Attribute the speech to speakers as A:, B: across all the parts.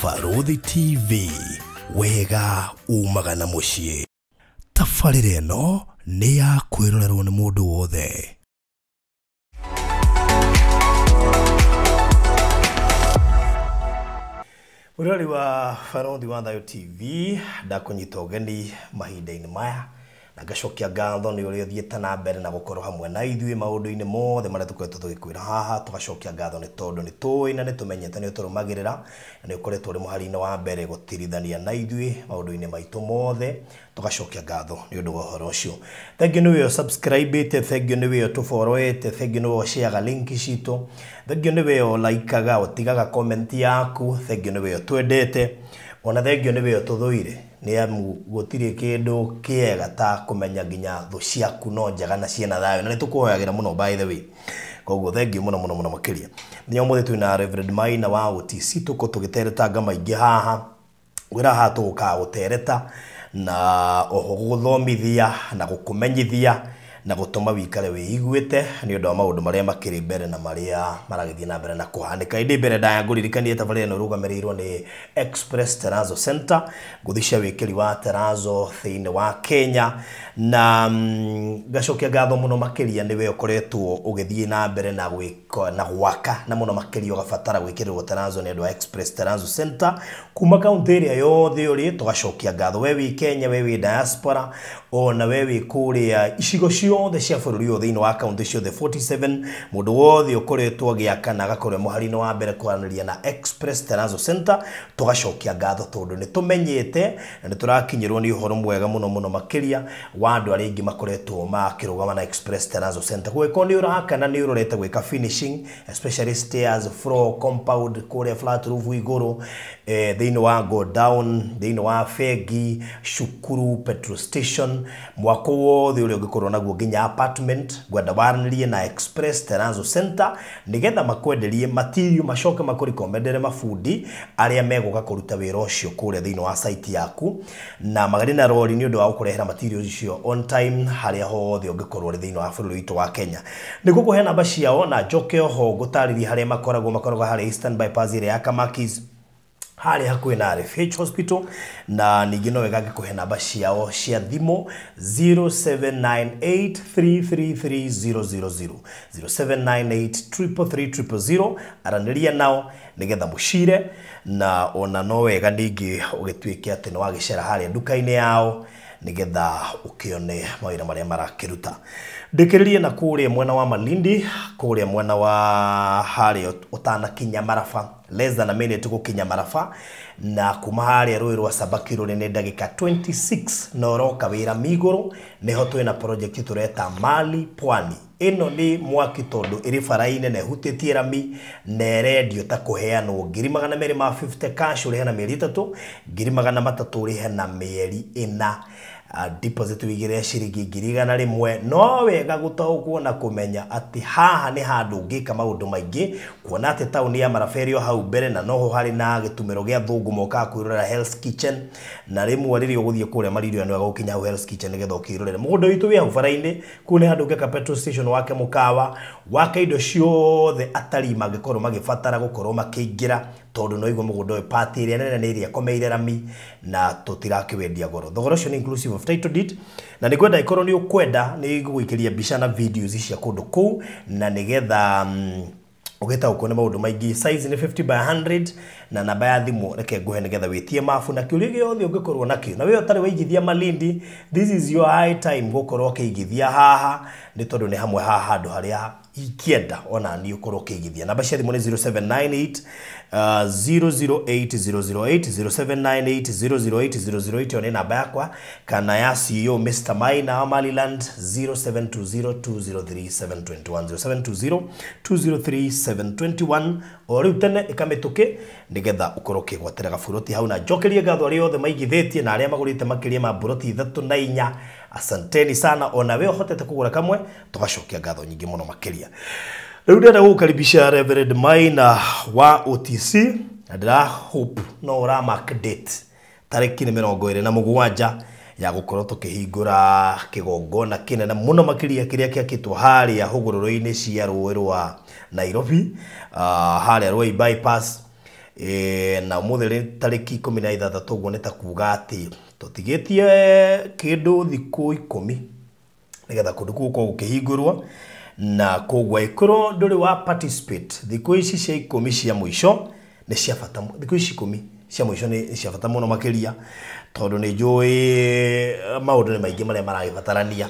A: Faruthi TV, wega umagana muciĩ. Tabarĩra ĩno nĩ ya kwĩrorerwo nĩ mũndũ wothe. Mũrori wa Faruthi wa Thayo TV ndakunyita ũgeni mahinda-inĩ maya na ngacokia ngatho nĩ ũrĩa ũthiĩte na mbere na gũkorwo hamwe na ithuĩ maũndũ-inĩ mothe marĩa tũkoretwo tũgĩkwĩra haha. Tugacokia ngatho nĩ tondũ nĩ tũĩ na nĩ tũmenyete nĩ ũtũrũmagĩrĩra na nĩ ũkoretwo ũrĩ mũhari-inĩ wa mbere gũtirithania na ithuĩ maũndũ-inĩ maitũ mothe. Tugacokia ngatho nĩ ũndũ wa ũhoro ũcio. Thengiũ nĩ wĩyo subscribe-ĩte, thengiũ nĩ wĩyo tũfollow-ĩte, thengiũ nĩ wĩyo share link citũ, thengiũ nĩ wĩyo like-aga ũtigaga comment yaku, thengiũ nĩ wĩyo twendete, ona thengiũ nĩ wĩyo tũthũire. Nĩ amu gũtirĩ kĩndũ kĩega ta kũmenya nginya thũ ciaku no njega na ciena thayo, na nĩ tũkũhoyagĩra mũno by the way. Koguo thengiũ mũno mũno mũno makĩria. Nĩ ũmũthĩ twĩna Reverend Maina wa OTC tuko tũgĩteretanga maingĩ haha. Wĩra haha tũgũkaga gũtereta na oho gũthomithia na gũkũmenyithia na gũtũma wĩikare wĩiguĩte nĩ ũndũ wa maũndũ marĩa makĩrĩ mbere na marĩa maragĩthiĩ na mbere na kũhanĩka. Ĩndĩ mbere ndaya ngũririkanie tabarĩra ĩno ĩrũgamĩrĩirwo nĩ Express Terrazzo Center, ngũthi cia wĩkĩri wa Terrazzo thĩinĩ wa Kenya, na ngacokia ngatho mũno makĩria nĩwe ũkoretwo ũgĩthiĩ na mbere na gwaka na mũno makĩria ũgabatara gwĩkĩrĩrwo Terrazzo nĩ andũ wa Express Terrazzo Center kuma kaũntĩ ĩrĩa yothe ũrĩ. Tũgacokia ngatho we wĩ Kenya, we wĩ diaspora, ona we wĩ kũrĩa icigo ciothe cia bũrũri ũyũ thĩinĩ wa kaũntĩ ciothe 47, mũndũ wothe ũkoretwo agĩaka na agakorwo mũhari-inĩ wa mbere kwaranĩria na Express Terrazzo Center. Tũgacokia ngatho tondũ nĩ tũmenyete na nĩ tũrakinyĩrwo nĩ ũhoro mwega mũno mũno makĩria wa andũ arĩa aingĩ makoretwo makĩrũgama na Express Terrazzo Center. Gwĩko nĩ ũraka na nĩ ũrorete gwĩka finishing, especially stairs, floor, compound, kũrĩa flat roof igũrũ, thĩinĩ wa go down, thĩinĩ wa bengi, cukuru, petrol station, mwako wothe ũrĩa ũngĩkorwo naguo nginya apartment, gwenda waranĩrie na Express Terrazzo Center nĩgetha makwenderie material, macoke makũrekomendere mabundi arĩa megũka kũruta wĩra ũcio kũrĩa thĩinĩ wa site yaku, na magari na rori nĩ ũndũ wa gũkũrehera materials icio on time harĩa hothe ũngĩkorwo thĩinĩ wa bũrũri witũ wa Kenya. Nĩ gũkũhe namba ciao na njoke oho gũtarĩria harĩa makoragwo harĩa Eastern Bypass ĩrĩa ya Kamakis harĩa hakuhĩ na RFH Hospital, na ningĩ no wega ngĩkũhe namba ciao cia thimũ 0798333000 0798333000. Aranĩria nao nĩgetha mũcire, na ona no wega ningĩ ũgĩtuĩke atĩ nĩ wagĩcera harĩa nduka-inĩ yao nĩgetha ũkĩone mawĩra marĩa marakĩruta. Ndĩkĩrĩrie na kũrĩa mwena wa Malindi, kũrĩa mwena wa harĩa ũtanakinya Maraba, less than a minute gũkinya Maraba, na kuma harĩa rũĩ rwa Sabakiro nĩ ndagĩka 26 na ũroka wĩra Migoro. Nĩho twĩna project tureta Mali Pwani. Ĩno nĩ mwaki tondũ ĩrĩ bara-inĩ na ĩhutĩtie rami na ĩrendio ta kũheanwo 250 cash ũrĩhe na mĩeri 3, 300 ũrĩhe na mĩeri 4. Deposit wigire ciringi 100. No wega gũtaũkwo na kũmenya atĩ haha nĩ handũ ũngĩka maũndũ maingĩ, kuona atĩ taũni ya Maraferio hau mbere na noho harĩ na gĩtumĩro gĩa thũngũ mokaga kwĩrorera Hell's Kitchen, na rĩmwe rĩrĩa ũgũthiĩ kũrĩa Maririo nĩ wagũkinya hau Hell's Kitchen nĩgetha ũkĩrorere mũgũnda witũ wĩ hau bara-inĩ. Kũu nĩ handũ ũngĩka petrol station wake mũkawa wake indo ciothe atari mangĩkorwo magĩbatara gũkorwo makĩingĩra, tondũ no igua mũgũnda ũyũ party ĩrĩa nene nĩ ĩrĩa komeire rami na tũtirakĩwendia goro. Thogora ũcio nĩ inclusive of title deed, na nĩkwenda ikorwo nĩ ũkwenda nĩ gũgũikĩria mbica na videos cia kũndũ kũu, na nĩgetha ũgĩtaũkwo nĩ maũndũ maingĩ. Size nĩ 50 by 100 na namba ya thimũ reke nguhe nĩgetha wĩtie mabu na kĩũria gĩothe ũngĩkorwo nakĩo. Na wĩyo ũtarĩ waigithia Malindi, this is your high time gũkorwo ũkĩigithia haha, nĩ tondũ nĩ hamwe haha handũ harĩa ikienda ona ni ukorwo kĩigithia. Namba cia thimũ nĩ 0798 008008 0798008008 one namba yakwa, kana ya CEO Mr. Maina wa Maliland 0720203721 0720203721. O rĩu tene ĩkamĩtũkĩ nĩgetha ũkorwo ũkĩgwatĩra gaburoti hau, na njokerie ngatho arĩa othe maigithĩtie na arĩa magũrĩte makĩria ma buroti 3 na 4. Asanteni sana, ona we hotete kũgũra kamwe tũgacokia ngatho nyingĩ mũno makĩria. Rĩu ndĩrenda gũkaribisha Reverend Maina wa OTC, na ndĩra hope no ũra mark date tarĩki 27 ya gũkorwo tũkĩhingũra kĩgongona kĩnene mũno makĩria kĩrĩa kĩakĩtwo harĩa hũgũrũrũ-inĩ cia rũĩ rwa Nairobi, harĩa Rwai bypass. na umuthiri tariki 16 uguo nita kuga ati tutigitie kindu thiku 10 nigetha kundu guko gukihingurwa na kogwa ikoro nduri wa participate thiku ici cia 10 cia mwisho ni cia bata thiku ici 10 cia mwisho ni cia bata muno makiria tondu ni njui maundu ni maingi maria maragibatarania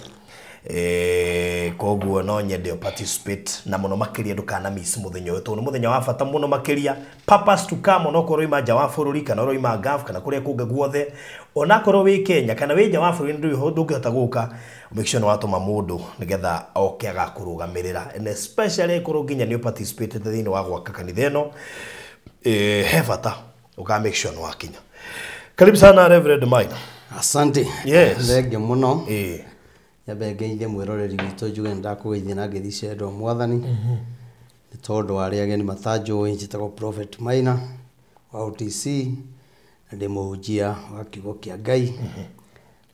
A: kogwo no nyende participate na muno makiria ndukana miss muthenya uyu tondu muthenya wa bata muno makiria purpose to come no korwo ima jawa bururi kana ro ima gaf kana kuria kunge guothe ona korwo wi Kenya kana wi jawa bururi ndungihota guka make sure no watuma mundu nigetha oke agakurugamirira and especially korwo nginya ni participate thini wa gwaka kanitha ino he bata uka make sure no wakinya. Karibu sana Reverend Maina.
B: Asante.
A: Yes.
B: Thenge muno. Yabe ngeithie mwiroreri witu njuge ndakugeithia na ngethi ndo mwathani. Ni tondu ari ageni matanjo njitagwo Prophet Maina wa OTC na ndi muhunjia wa kiugo kia Ngai.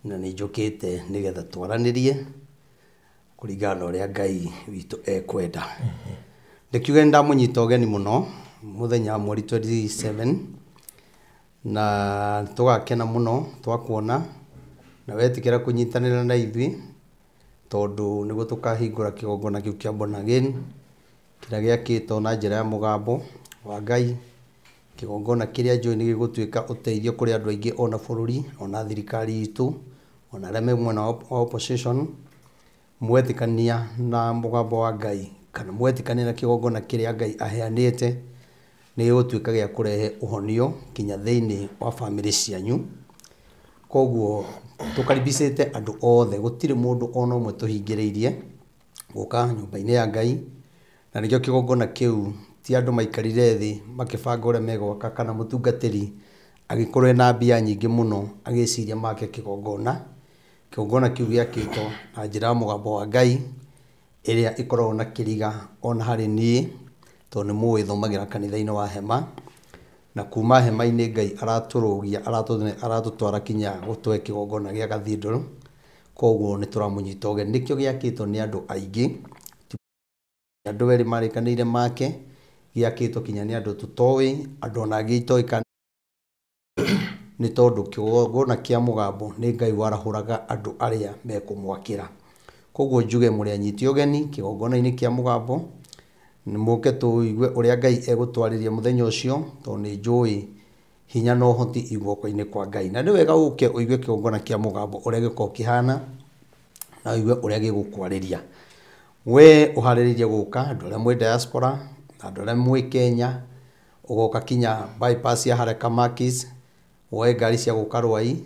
B: Na ni njukite nigetha twaranirie kuringana uria Ngai witu ekwenda. Ndikiuge ndamunyita ugeni muno muthenya mweri 27 na tugakena muno twakuona na wetikira kunyitanira na ithui tondu niguo tukahingura kigongona kiu kia born again kira giakitwo na njira ya mugambo wa Ngai kigongona kiria njui ni gigutuika uteithio kuri andu aingi ona bururi ona thirikari itu ona reme mwena wa opposition mwetikania na mugambo wa Ngai kana mwetikania na kigongona kiria Ngai aheanite ni gutuika gia kurehe uhonio kinya thiini wa family cianyu kogwo tukaribicite andu othe gutire mundu ona umwe tuhingiriirie guka nyumba-ini ya Ngai na nikio kigongona kiu ti andu maikarire thi makibanga uria megwaka kana mutungatiri agikorwe na mbia nyingi muno agiciria make kigongona kiu giakitwo na njira mugambo wa Ngai iria ikorwo na kiriga ona hari nie tondu muwe thomagira kanitha-ini wa hema na kuma hema-ini Ngai araturugia aratutwara kinya gutwe kigongona gia gathinduru kogwo ni turamunyita ugeni nikio giakitwo ni andu aingi andu eri marikanire make giakitwo kinya ni andu tutoi andu ona gitoika ni tondu kigongona kia mugambo ni Ngai warahuraga andu aria mekumwakira kogwo njuge muri anyiti ugeni kigongona-ini kia mugambo ni muke tuigue uria Ngai egutwariria muthenya ucio tondu ni njui hinya no hoti igwoko-ini kwa Ngai na ni wega uke uigue kigongona kia mugambo uria giko kihana na uigue uria gigukwariria we uhariririe guka andu aria mwe diaspora andu aria mwe Kenya ugoka kinya bypass ya Haraka Makis woe ngari cia guka Rwai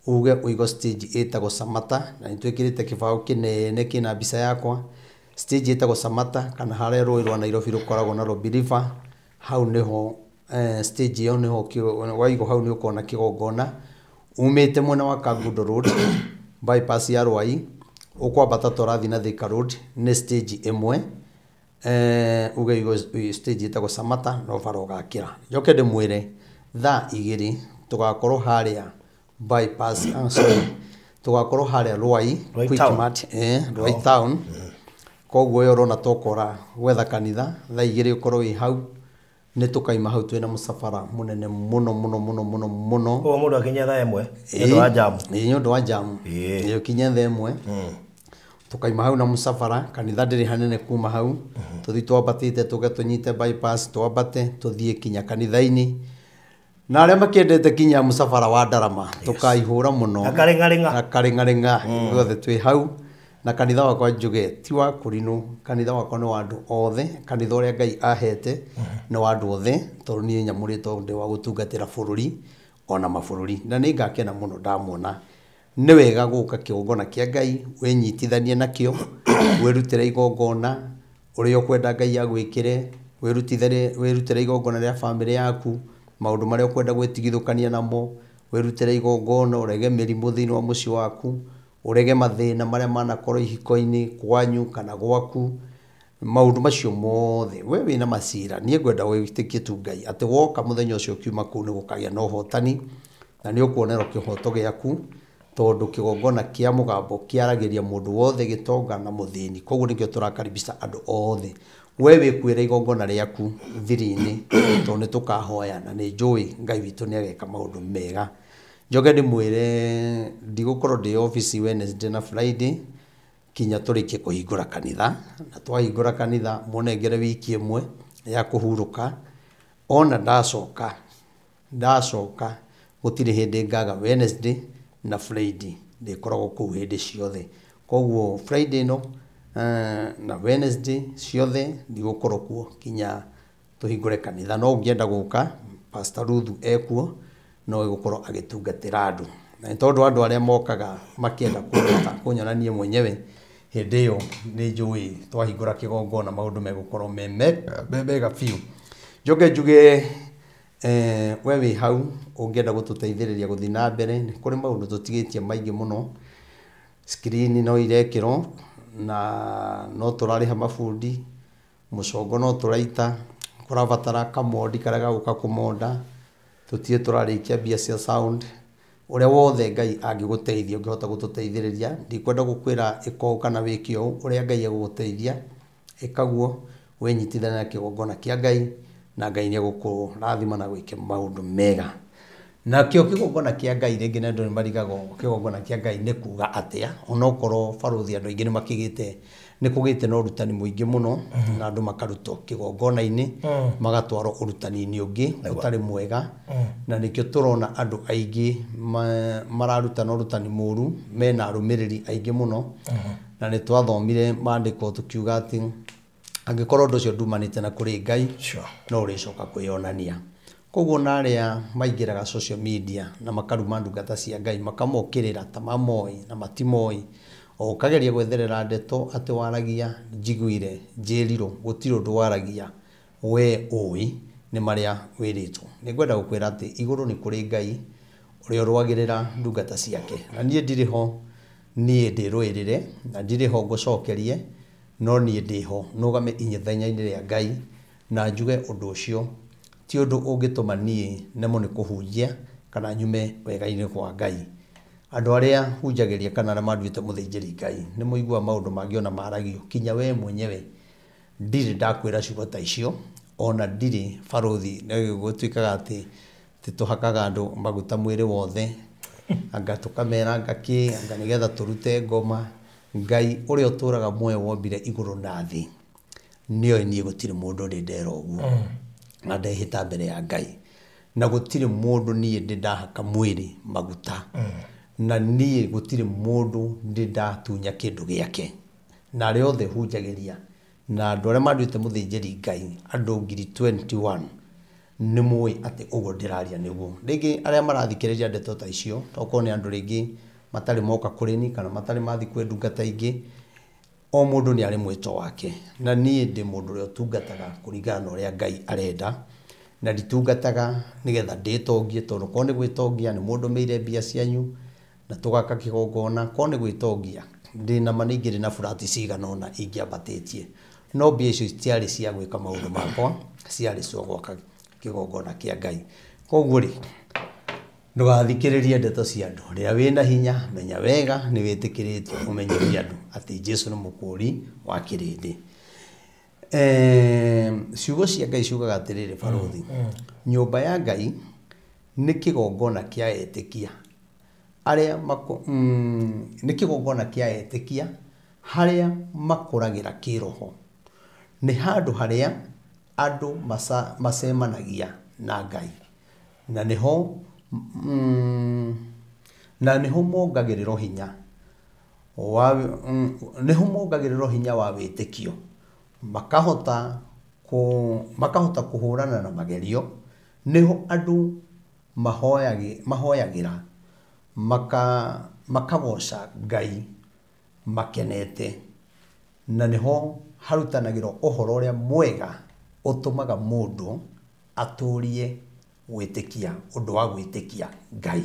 B: uge uigo stage itago Samata na nitwikirite kibao kinene kina mbica yakwa stage itago Samata kana hare roi rwa Nairobi rukoragwo na Robi River hau niho stage yo niho waigo hau ni ukona kigongona umite mwena wa Kangundo Road bypass ya Rwai ukwambata torathi na Thika Road ni stage imwe ugeigo stage itago Samata no faroga kira njoke ndimwire thaa 2 tugakorwo haria bypass tugakorwo haria Rwai Quickmart Rwai town kogwo yo rona tokora gwetha kanitha thaa 2 ukorwo wi hau ni tukaima hau twina musafara munene muno
A: o mundu akinya thaa 1 ndu wa jamu
B: ndu wa jamu yo kinya thaa 1 tukaima hau na musafara kanitha ndiri hanene kuma hau tuthi twambatite tuge tunyite bypass twambate tuthie kinya kanitha-ini na aria makiendete kinya musafara wa Ndarama tukaihura muno akaringaringa guothe twi hau na kanitha wakwa njuge ti wa kurinu kanitha wakwa ni wa andu othe kanitha uria Ngai ahete ni wa andu othe tondu ni nyamurito ndi wa gutungatira bururi ona mabururi na ni ngakena muno ndamuona ni wega guka kigongona kia Ngai wenyitithanie nakio wirutire igongona uria ukwenda Ngai agwikire wirutire igongona ria family yaku maundu maria ukwenda gwitigithukania namo wirutire igongona urege mirimu thiini wa muci waku urege mathina maria manakorwo ihiko-ini kwanyu kana gwaku maundu macio mothe we wina macira nie ngwenda witikie tu Ngai ati woka muthenya ucio kiuma ku ni gukagia no hotani na ni ukuonerwo kihoto giaku tondu kigongona kia mugambo kiaragiria mundu wothe gitonga na muthini kogwo nikio turakaribisha andu othe we wĩkwĩra igongona rĩaku thiri-inĩ tondũ nĩ tũkahoya na nĩ njũĩ Ngai witũ nĩ ageka maũndũ mega. Njoke ndĩmwĩre ndigũkorwo ndĩ office Wednesday na Friday kinya tũrĩkie kũhingũra kanitha, na twahingũra kanitha mũnengere wiki ĩmwe ya kũhurũka. Ona ndacoka gũtirĩ hĩndĩ ngaga Wednesday na Friday, ndĩkoragwo kũu hĩndĩ ciothe. Koguo Friday no na Wednesday ciothe ndigũkorwo kuo kinya tũhingũre kanitha. No ũngĩenda gũka Pastor Ruth ekuo no gũkorwo agĩtungatĩra andũ, na tondũ andũ arĩa mokaga makĩenda kũnyona niĩ mwenyewe hĩndĩ ĩyo nĩ njũĩ twahingũra kĩgongona maũndũ megũkorwo mega biũ. Njoke njuge we wĩ hau ũngĩenda gũtũteithĩrĩria gũthiĩ na mbere, nĩ kũrĩ maũndũ tũtigĩtie maingĩ mũno. Screen no irekĩrwo na no tũrarĩha mabundi, mũcongo no tũraita, kũrabatara kamodi karĩa gagũka kũmonda, tũtirĩ tũrarĩkia mbia cia sound. Ũrĩa wothe Ngai angĩgũteithia ũngĩhota gũtũteithĩrĩria, ndikwenda gũkwĩra ĩka kana wĩke ũũ, ũrĩa Ngai egũgũteithia ĩkaguo, wĩnyitithanie na kĩgongona kĩa Ngai na Ngai nĩ egũkũrathima na gwĩke maũndũ mega. Nakĩo kĩgongona kĩa Ngai rĩngĩ na andũ nĩ marigagwo kĩgongona kĩa Ngai nĩ kuga atĩa, onokorwo barũthi andũ aingĩ nĩ makĩgĩte nĩ kũgĩte na ũrutani mũingĩ mũno na andũ makarutwo kĩgongona-inĩ magatwarwo ũrutani-inĩ ũngĩ ũtarĩ mwega, na nĩkĩo tũrona andũ aingĩ mararuta na ũrutani mũru mena arũmĩrĩri aingĩ mũno. Na nĩ twathomire maandĩko tũkiuga atĩ angĩkorwo ũndũ ũcio ndumanĩte na kũrĩ Ngai no ũrĩcoka kwĩyonania. Koguo na arĩa maingĩraga social media na makaruma ndungata cia Ngai makamokĩrĩra ta mamoi na matimoi, o kageria gwetherera ndeto atĩ waragia njiguire njĩrirwo gũtirĩ ũndũ waragia we ũĩ nĩ marĩa wĩrĩtwo. Nĩ ngwenda gũkwĩra atĩ igũrũ nĩ kũrĩ Ngai ũrĩa ũrũagĩrĩra ndungata ciake, na niĩ ndirĩ ho niĩ ndĩrũĩrĩre na ndirĩ ho ngũcokerie, no niĩ ndĩho nũgame inyithenya-inĩ rĩa Ngai na njuge ũndũ ũcio ti ũndũ ũngĩtũma niĩ nemo nĩ kũhunjia kana nyume wega-inĩ kwa Ngai. Andũ arĩa hunjagĩria kana arĩa manduĩte mũthĩnjĩri Ngai nĩ mũiguaga maũndũ mangĩ ona maragio, kinya we mwenyewe ndirĩ ndakwĩra ciugo ta icio, ona ndirĩ barũthi gũtuĩkaga atĩ tũhakaga andũ maguta mwĩrĩ wothe anga tũkamera ngakĩ anga nĩgetha tũrute ngoma. Ngai ũrĩa ũtũraga muoyo wombire igũrũ na thĩ nĩoĩ niĩ gũtirĩ mũndũ ũrĩ ndera ũguo na ndehĩta mbere ya Ngai, na gũtirĩ mũndũ niĩ ndĩ ndahaka mwĩrĩ maguta, na niĩ gũtirĩ mũndũ ndĩ ndatunya kĩndũ gĩake. Na arĩa othe hunjagĩria na andũ arĩa manduĩte mũthĩnjĩri Ngai andũ 21 nĩ mũĩ atĩ ũguo ndĩraria nĩguo. Rĩngĩ arĩa marathikĩrĩria ndeto ta icio tokorwo nĩ andũ rĩngĩ matarĩ moka kũrĩ ni kana matarĩ mathi kwĩ ndungata ingĩ, o mũndũ nĩ arĩ mwĩto wake, na niĩ ndĩ mũndũ ũrĩa ũtungataga kũringana na ũrĩa Ngai arenda, na nditungataga nĩgetha ndĩtongie, tondũ korwo nĩ gwĩtongia nĩ mũndũ meire mbia cianyu na tũgaka kĩgongona, korwo nĩ gwĩtongia ndĩna ma nĩingĩ na burati cigana ũna ingĩambatĩtie, no mbia icio citiarĩ cia gwĩka maũndũ makwa, ciarĩ cia gwaka kĩgongona kĩa Ngai. Koguo rĩ ndũgathikĩrĩrie ndeto cia andũ, rĩrĩa wĩna hinya menya wega nĩ wĩtĩkĩrĩtio ũmenyerie andũ atĩ Jesũ nĩ mũkũũri wa kĩrĩndĩ. Ciugo cia Ngai ciugaga atĩrĩrĩ barũthi, nyũmba ya Ngai nĩ kĩgongona kĩa etĩkia arĩa nĩ kĩgongona kĩa etĩkia harĩa makũragĩra kĩroho, nĩ handũ harĩa andũ macemanagia na Ngai, na nĩho mongagĩrĩrwo hinya wa wĩtĩkio, makahota kũhũrana na magerio. Nĩho andũ mahoyagĩra makagoca Ngai makenete, na nĩho harutanagĩrwo ũhoro ũrĩa mwega ũtũmaga mũndũ atũrie gwĩtĩkia ũndũ wa gwĩtĩkia Ngai.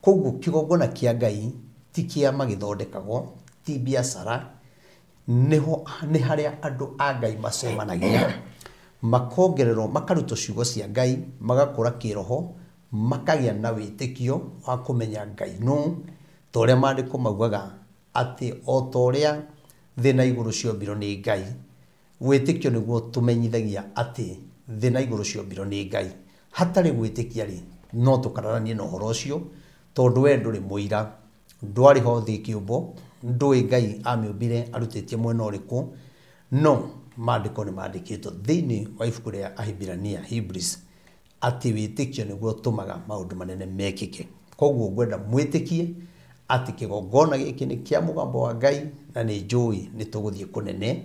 B: Koguo kĩgongona kĩa Ngai ti kĩama gĩthondekagwo, ti biacara, nĩ harĩa andũ a Ngai macemanagia makongererwo, makarutwo ciugo cia Ngai, magakũra kĩroho, makagĩa na wĩtĩkio wa kũmenya Ngai nũ, ta ũrĩa maandĩko maugaga atĩ o ta ũrĩa thĩ na igũrũ ciombirwo nĩ Ngai, Wĩtĩkio nĩguo tũmenyithagia atĩ thĩ na igũrũ ciombirwo nĩ Ngai. Hatarĩ gwĩtĩkia rĩ, no tũkararanie na ũhoro ũcio, tondũ we ndũrĩ mũira, ndwarĩ ho thĩ kĩũmbo, ndũĩ Ngai amĩũmbire arutĩtie mwena ũrĩkũ, no maandĩko nĩ maandĩkĩtwo thĩinĩ wa ibuku rĩa Ahibirania, Hebrews, atĩ wĩtĩkio nĩguo ũtũmaga maũndũ manene mekĩke. Koguo ngwenda mwĩtĩkie atĩ kĩgongona gĩkĩ nĩ kĩa mũgambo wa Ngai, na nĩ njũĩ nĩ tũgũthiĩ kũnene,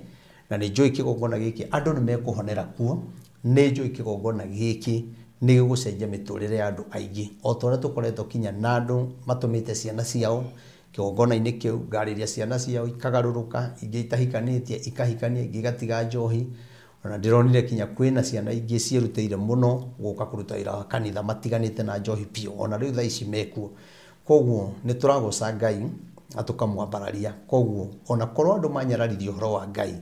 B: na nĩ njũĩ kĩgongona gĩkĩ andũ nĩ mekũhonera kuo, nĩ njũĩ kĩgongona gĩkĩ nĩ gĩgũcenjia mĩtũrĩre ya andũ aingĩ. O ta ũrĩa tũkoretwo kinya na andũ matũmĩte ciana ciao kĩgongona-inĩ kĩu, ngarĩria ciana ciao ikagarũrũka, ingĩ itahikanĩtie ikahikania, ingĩ igatiga njohi. Ona ndĩronire kinya kwĩna ciana ingĩ ciĩrutĩire mũno gũka kũruta wĩra wa kanitha matiganĩte na njohi biũ, ona rĩu thaa ici mekuo. Koguo nĩ tũragoca Ngai na tũkamwambararia. Koguo ona korwo andũ manyararirie ũhoro wa Ngai,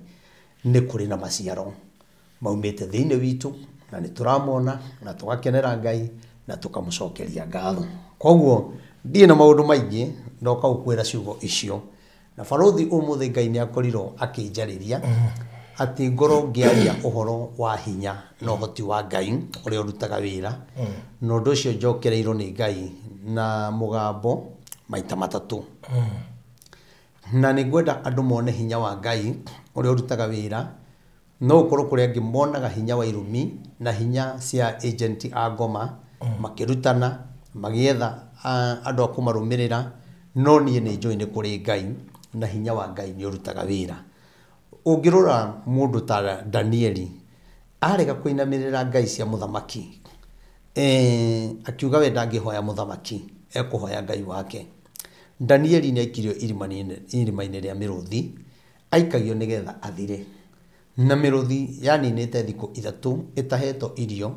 B: nĩ kũrĩ na maciaro maumĩte thĩinĩ witũ, na nĩ tũramona na tũgakenera Ngai na tũkamũcokeria ngatho. Koguo ndiĩ na maũndũ maingĩ, ndoka gũkwĩra ciugo icio. Na barothi ũmũthĩ Ngai nĩ akorirwo akĩnjarĩria atĩ ngoro ngĩaria ũhoro wa hinya na ũhoti wa Ngai ũrĩa ũrutaga wĩra, na ũndũ ũcio njokereirwo nĩ Ngai na mũgambo maita matatũ. Na nĩ ngwenda andũ mone hinya wa Ngai ũrĩa ũrutaga wĩra, no ũkorwo kũrĩa angĩ monaga hinya wa irumi na hinya cia agent a ngoma makĩrutana magĩetha andũ a kũmarũmĩrĩra, no niĩ nĩ njũĩ nĩ kũrĩ Ngai na hinya wa Ngai nĩ ũrutaga wĩra. Ũngĩrora mũndũ ta Danieli arega kũinamĩrĩra ngai cia mũthamaki, akiuga we ndangĩhoya mũthamaki, ekũhoya Ngai wake. Danieli nĩ aikirio irima-inĩ rĩa mĩrũthi, aikagio nĩgetha athire, na mĩrũthi yaninĩte thikũ 3 ĩtahetwo irio,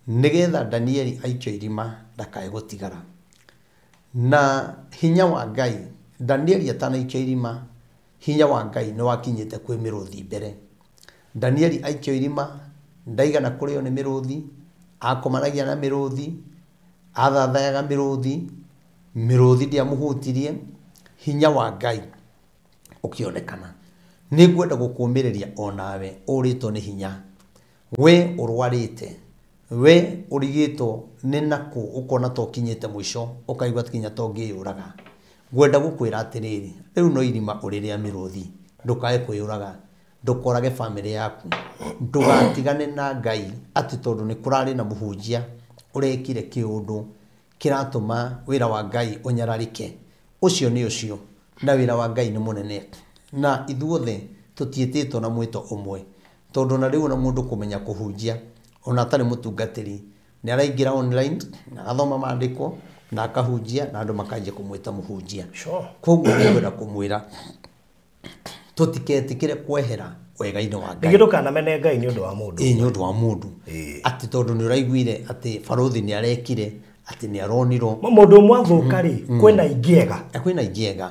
B: nĩgetha Danieli aikio irima ndakae gũtigara. Na hinya wa Ngai, Danieli atanaikio irima, hinya wa Ngai nĩ wakinyĩte kwĩ mĩrũthi mbere. Danieli aikio irima, ndaigana kũrĩo nĩ mĩrũthi, akomanagia na mĩrũthi, athathayaga mĩrũthi, mĩrũthi ndĩamũhutirie, hinya wa Ngai ũkĩonekana. Nĩ ngwenda gũkũũmĩrĩria onawe ũrĩtwo nĩ hinya, we ũrwarĩte, we ũrigĩtwo nĩ nakũ, ũkona to kinyĩte mũico, ũkaigua kinya to ngĩyũraga. Ngwenda gũkwĩra atĩrĩrĩ, rĩu no irima ũrĩ rĩa mĩrũthi, ndũkae kwĩyũraga, ndũkorage bamĩrĩ yaku, ndũgatigane na Ngai atĩ tondũ nĩ kũrarĩ na mũhunjia ũrekire kĩũndũ kĩratũma wĩra wa Ngai ũnyararĩke. Ũcio nĩ ũcio, na wĩra wa Ngai nĩ mũnene, na ithuothe tũtiĩtĩtwo na mwĩto ũmwe, tondũ na rĩu na mũndũ kũmenya kũhunjia ona atarĩ mũtungatĩri nĩ araingĩra online na athoma maandĩko na akahunjia na andũ makanjia kũmwĩta mũhunjia. Koguo nĩ ngwenda kũmwĩra tũtiketĩkĩre kwehera wega-inĩ wa Ngai.
A: Ningĩ ndũkanamene Ngai nĩ ũndũ wa mũndũ.
B: Nĩ ũndũ wa mũndũ. Atĩ tondũ nĩ ũraiguire atĩ barothi nĩ arekire, atĩ nĩ aronirwo.
A: Mũndũ ũmwe athũka rĩ, kwĩna ingĩega.
B: Kwĩna ingĩega.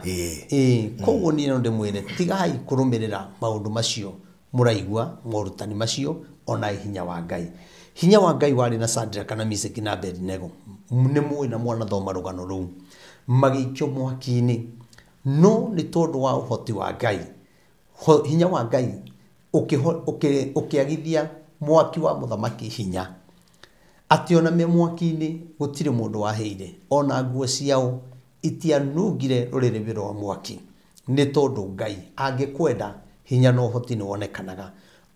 B: Koguo niĩ no ndĩmwĩre tigai kũrũmĩrĩra maũndũ macio mũraigua, morutani macio, ona hinya wa Ngai. Hinya wa Ngai warĩ na Shadraka na Meshaki na Abednego. Nĩ mũĩ na mwanathoma rũgano rũu. Magĩikio mwaki-inĩ. No nĩ tondũ wa ũhoti wa Ngai, hinya wa Ngai ũkĩagithia mwaki wa mũthamaki hinya. Atĩ ona me mwaki-inĩ gũtirĩ mũndũ waheire, ona nguo ciao itianungire rũrĩrĩmbĩ rwa mwaki. Nĩ tondũ Ngai angĩkwenda hinya na ũhoti nĩ wonekanaga.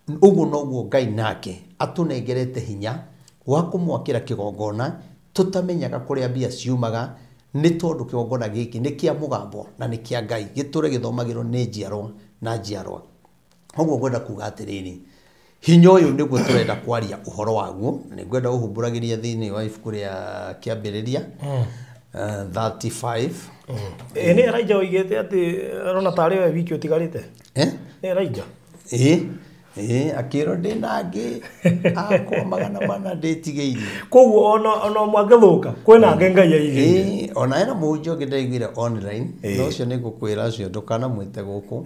B: Ũguo noguo Ngai nake atũnengerete hinya wa kũmwakĩra kĩgongona tũtamenyaga kũrĩa mbia ciumaga, nĩ tondũ kĩgongona gĩkĩ nĩ kĩa mũgambo na nĩ kĩa Ngai, gĩtũre gĩthomagĩrwo nĩ njiarwa na njiarwa. Ũguo ngwenda kuuga atĩrĩrĩ, hinya ũyũ nĩguo tũrenda kwaria ũhoro waguo, na nĩ ngwenda ũhumbũragĩria thĩinĩ wa ibuku rĩa Kĩambĩrĩria 35.
A: Nĩ Elijah oigĩte atĩ arona tarĩ we wiki ũtigarĩte. Nĩ Elijah?
B: Akĩrwo ndĩna angĩ akwa 400 ndĩtigĩirie.
A: Koguo ona mwangĩthũka kwĩna angĩ Ngai aigĩire.
B: Ona ena mũhunjia ũngĩ ndaiguire online, no ũcio nĩ ngũkwĩra ũcio ndũkanamwĩte gũkũ.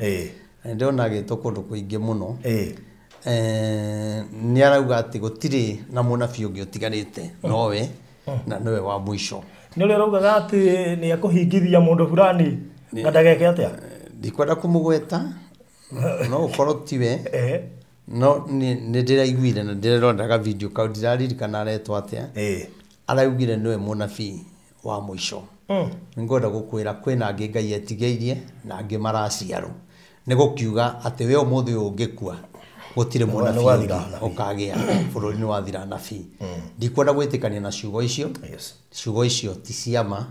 B: Ndĩrona agĩtwo kũndũ kũingĩ mũno. Nĩ arauga atĩ gũtirĩ na mũnabii ũngĩ ũtigarĩte nowe, na nĩwe wa mũico.
A: Nĩ ũrĩa araugaga atĩ nĩ ekũhingithia mũndũ fulani na ndageke atĩa?
B: Ndikwenda kũmũgweta, no ukorwo tiwe no ni ndiraiguire na ndirondaga video kau ndiraririkana aretwo atia araugire niwe munabii wa muico ngwenda gukwira kwina angi Ngai etigeirie na angi maraciarwo ni gukiuga ati we umuthi ungikua gutire munabii ukagia bururi ni wathira nabii ndikwenda gwitikania na ciugo icio ciugo icio ti ciama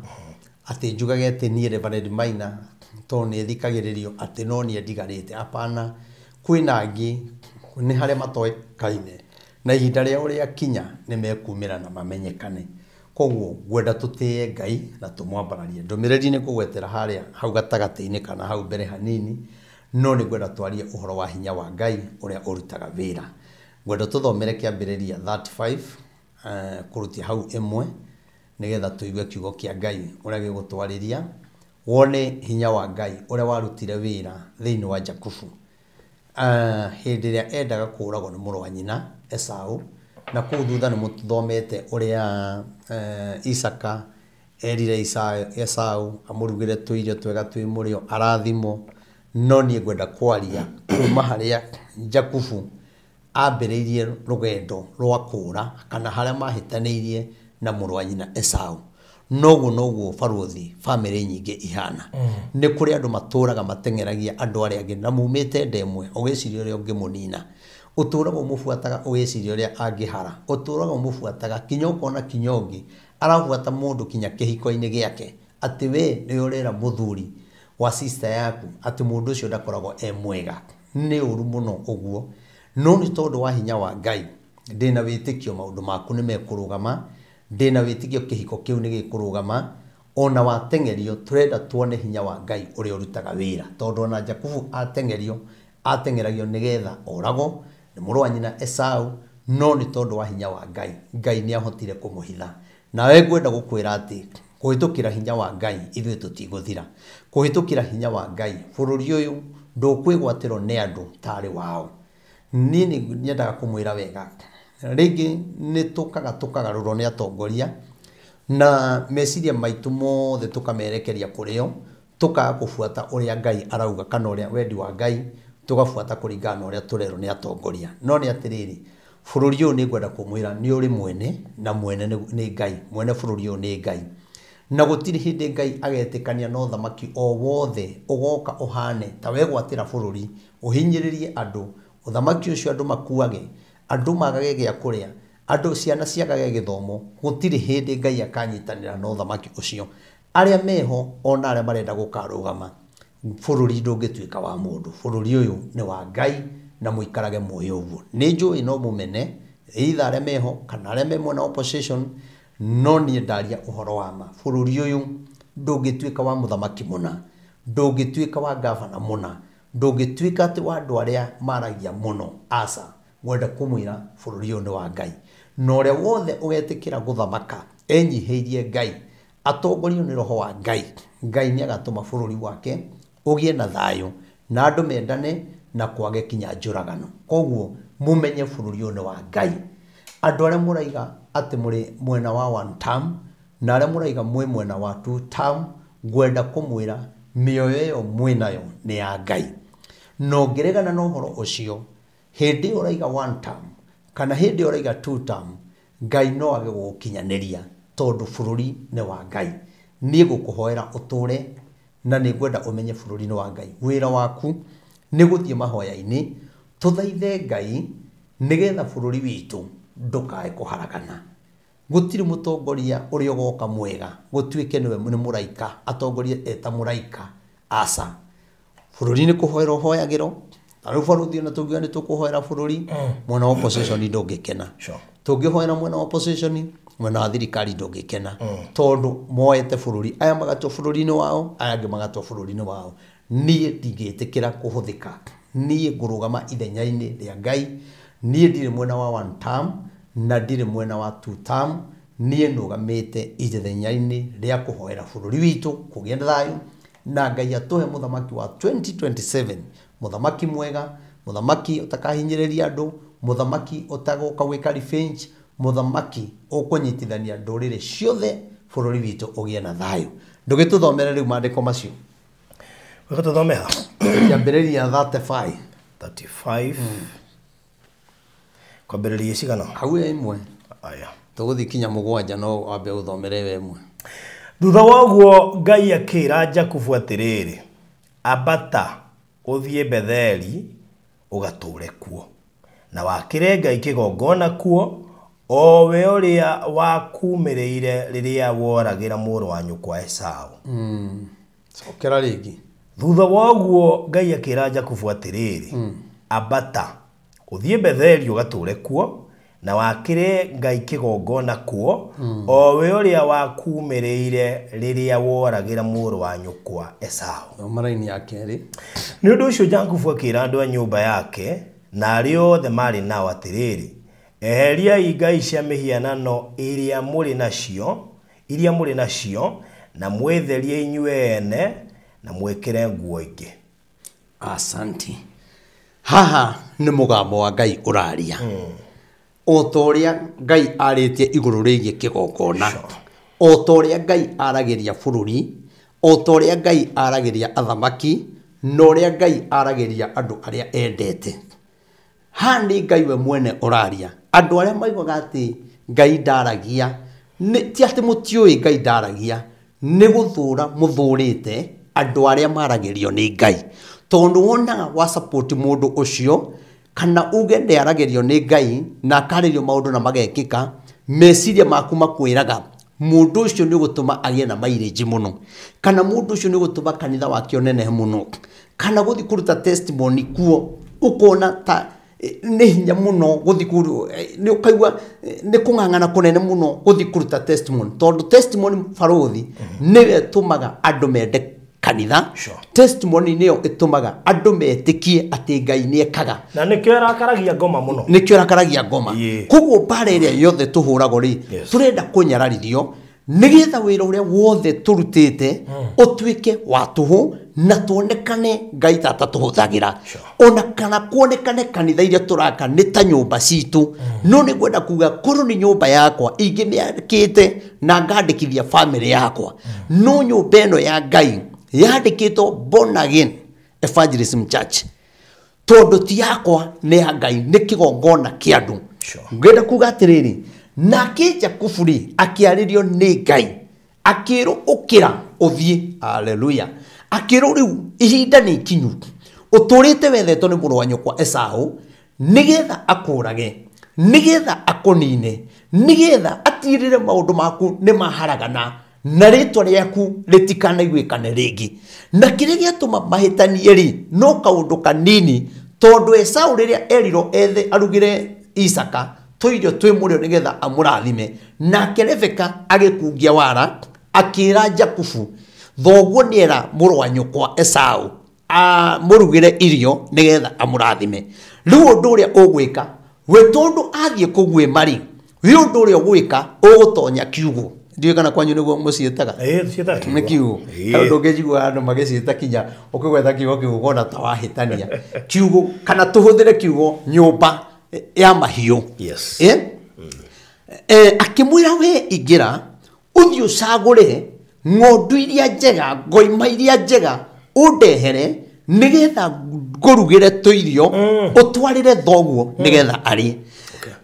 B: ati njugage ati ni Reverend Maina to ni thikagiririo ati no ni ndigarite apana kwina angi ni haria matoe kaine na ihinda ria uria kinya ni mekumira na mamenyekane koguo gwenda tutie Ngai na tumwambararie ndumiriri ni kugwetera haria hau gatagati-ini kana hau mbere hanini no ni gwenda twarie uhoro wa hinya wa Ngai uria urutaga wira gwenda tuthomere kiambiriria 35 kurutia hau imwe nigetha tuigue kiugo kia Ngai uria gigutwariria wone hinya wa Ngai uria warutire wira thiini wa Jakubu hindi ria endaga kuragwo ni muru wa nyina Esau na kuu thutha ni muthomete uria Isaka erire Esau amurugire tuirio twega twi murio arathimo no ni gwenda kwaria kuma haria Jakubu ambiriirie rugendo rwa kura kana haria mahitaneirie na muru wa nyina Esau noguo baruthi family nyingi ihana ni kuri andu maturaga matengeragia andu aria angi na mumite ndemwe ugiciria uria ungi munina uturaga umufuataga ugiciria uria angihara uturaga umufuataga kinyoko na kinyongi arafuata mundu kinya kihiko-ini giake ati we ni urera muthuri wa sister yaku ati mundu ucio ndakoragwo mwega ni uru muno uguo no ni tondu wa hinya wa Ngai ndina witikio maundu maku ni mekurugama ndina witikio kihiko kiu ni gikurugama ona watengerio turenda tuone hinya wa Ngai uria urutaga wira tondu na Jakubu atengeragio nigetha orago ni muru wa nyina Esau no ni tondu wa hinya wa Ngai ni ahotire kumuhitha nawe gwenda gukwira ati kuhitukira hinya wa Ngai ithuĩ tutiguthira kuhitukira hinya wa Ngai bururi uyu ndukwigwatirwo ni andu tari wao nini nyendaga kumwira wega ringi ni tukagarurwo ni atongoria na meciria maitu mothe tukamerekeria kurio tukaga kufuata uria Ngai arauga kana uria wendi wa Ngai tugafuata kuringana uria turerwo ni atongoria no ni atiriri bururi uyu ni gwenda kumwira ni uri mwene na mwene ni Ngai mwene bururi uyu ni Ngai na gutiri hindi Ngai agetikania no thamaki o wothe ugoka uhane ta wegwatira bururi uhinyiririe andu uthamaki ucio andu makuage andu magage gya kuria andu ciana ciagage githomo gutiri hindi Ngai akanyitanira no thamaki ucio aria meho ona aria marenda gukarugama bururi ndungituika wa mundu bururi uyu ni wa Ngai na muikarage moyo uguo ni njui no mumene either aria meho kana aria memwe na opposition no ni ndaria uhoro wa ma bururi uyu ndungituika wa muthamaki muna ndungituika wa governor muna ndungituika ati wa andu aria maragia muno asa gwenda kumwira bururi uyu ni wa Ngai no uria wothe ugetikira guthamaka enyiheirie Ngai atongorio ni roho wa Ngai ni agatuma bururi wake ugie na thayo na andu mendane na kwage kinya njuragano koguo mumenye bururi uyu ni wa Ngai andu aria muraiga ati muri mwena wa one term na aria muraiga mwena wa two term gwenda kumwira mioyo yo mwinayo ni ya Ngai no ngeregana no horo ucio hindi uraiga one term kana hindi uraiga two term Ngai no age gukinyaniria tondu bururi ni wa Ngai ni gukuhoera uture na ni gwenda umenye bururi ni wa Ngai wira waku ni guthie mahoya-ini tuthaithe Ngai nigetha bururi witu ndukae kuharagana gutiri mutongoria uri ugoka mwega gutwike niwe ni muraika atongoria eta muraika asa bururi ni kuhoera hoyagiro aru baruthi na tugiwa ni tukuhoera bururi mwana opposition ndungikena tungihoera mwana opposition mwana wa thirikari ndungikena tondu moete bururi aya magatwo bururi-ini wao aya angi magatwo bururi-ini wao nie ndingitikira kuhuthika nie ngurugama ithenya-ini ria Ngai nie ndire mwena wa one term na ndire mwena wa two term nie nugamite ithenya-ini ria kuhoera bururi witu kugia thayo na Ngai atuhe muthamaki wa 2027 muthamaki mwega muthamaki utakahinyiriria andu muthamaki utagoka gwika revenge muthamaki ukunyitithania ndurire ciothe bururi witu ugie na thayo ndugituthomere riu mandiko macio
A: Weka thomea.
B: Kiambĩrĩria 35.
A: 35. Kwambĩrĩria cigana?
B: Hau imwe.
A: Aya.
B: Tũgũthiĩ kinya 7 no wambe ũthomere we imwe.
A: Thutha woguo Ngai akĩra Jakubu atĩrĩrĩ, ambata ũthiĩ Betheli ũgatũũre kuo, na wakĩre Ngai kĩgongona kuo, o we ũrĩa wakumĩrĩire rĩrĩa woragĩra mũrũ wa nyũkwa Esaũ.
B: Cokera rĩngĩ.
A: Thutha woguo Ngai akĩra Jakubu atĩrĩrĩ, ambata ũthiĩ Betheli ũgatũũre kuo, na wakĩre Ngai kĩgongona kuo, o we ũrĩa wakumĩrĩire rĩrĩa woragĩra mũrũ wa nyũkwa Esaũ.
B: Maraini ya kerĩ.
A: Nĩ ũndũ ũcio Jakubu akĩra andũ a nyũmba yake na arĩa othe marĩ nao atĩrĩrĩ, eheriai ngai cia mĩhianano iria mũrĩ nacio na mwĩtherie inyuĩ ene na mwĩkĩre nguo ingĩ.
B: Asante. Haha nĩ mũgambo wa Ngai ũraria. O ta ũrĩa Ngai arĩtie igũrũ rĩgiĩ kĩgongona, o ta ũrĩa Ngai aragĩria bũrũri, o ta ũrĩa Ngai aragĩria athamaki, na ũrĩa Ngai aragĩria andũ arĩa endete. Ha nĩ Ngai we mwene ũraria. Andũ arĩa maiguaga atĩ Ngai ndaragia, ti atĩ mũtiũĩ Ngai ndaragia, nĩ gũthũra mũthũrĩte andũ arĩa maragĩrio nĩ Ngai. Tondũ wonaga wa support mũndũ ũcio, kana uge ndaragĩrio nĩ Ngai na akarĩrio maũndũ na magekĩka, meciria maku makwĩraga mũndũ ũcio nĩ gũtũma agĩe na mileage mũno, kana mũndũ ũcio nĩ gũtũma kanitha wake ũnenehe mũno, kana gũthiĩ kũruta testimony kuo ukona ta nĩ hinya mũno gũthiĩ nĩ ũkaigua nĩ kũng'ang'ana kũnene mũno gũthiĩ kũruta testimony, tondũ testimony barũthi nĩwe ĩtũmaga andũ mende kanitha. Testimony nĩyo ĩtũmaga andũ metĩkie atĩ Ngai nĩekaga,
A: na nĩkĩo arakaragia ngoma mũno,
B: nĩkĩo arakaragia ngoma. Koguo mbara ĩrĩa yothe tũhũragwo rĩ, tũrenda kũnyararithio nĩgetha wĩra ũrĩa wothe tũrutĩte ũtuĩke wa tũhũ na tuonekane Ngai tata tũhũthagĩra. Ona kana kuonekane kanitha iria tũraka nĩ ta nyũmba citũ, no nĩ gwenda kuga korwo nĩ nyũmba yakwa ingĩmĩandĩkĩte na ngandĩkithia family yakwa, no nyũmba ĩno ya Ngai yandĩkĩtwo Born Again Evangelism Church, tondũ ti yakwa nĩ ya Ngai, nĩ kĩgongona kĩa andũ. Ngwenda kuga atĩrĩrĩ, nake Jakubu rĩ akĩarĩrio nĩ Ngai akĩrwo ũkĩra ũthiĩ. Haleluya. Akĩrwo rĩu ihinda nĩ ikinyu, ũtũrĩte wethetwo nĩ mũrũ wa nyũkwa Esaũ nĩgetha akũrage, nĩgetha akũnine, nĩgetha atigĩrĩre maũndũ maku nĩ maharagana na rĩtwa rĩaku rĩtikanaiguĩkane rĩngĩ. Na kĩrĩa gĩatũma mahĩtanie rĩ no kaũndũ kanini, tondũ Esaũ rĩrĩa erirwo ethe arugĩre Isaka tũirio twĩ mũrĩo nĩgetha amũrathime, nake Rebeka agĩkungia wara akĩra Jakubu thoguo nĩera mũrũ wa nyũkwa Esaũ mũrugĩre irio nĩgetha amũrathime. Rĩu ũndũ ũrĩa ũgwĩka we, tondũ athiĩ kũguĩma rĩ, wĩ ũndũ ũrĩa ũgwĩka ũgũtonya kiugũ. Ndiũĩ kana kwanyu nĩguo mũciĩtaga nĩ kiugũ. Ũndũ ũngĩjigua andũ magĩciĩta kinya ũkĩgwetha kiugũ kĩu ũkona ta wahĩtania. Kiugũ kana tũhũthĩre kiugũ nyũmba ya mahiũ. Akĩmwĩra we ingĩra ũthiĩ ũcagũre ng'ondu iria njega, ngoima iria njega ũndehere nĩgetha ngũrugĩre tũirio ũtwarĩre thoguo nĩgetha arĩe.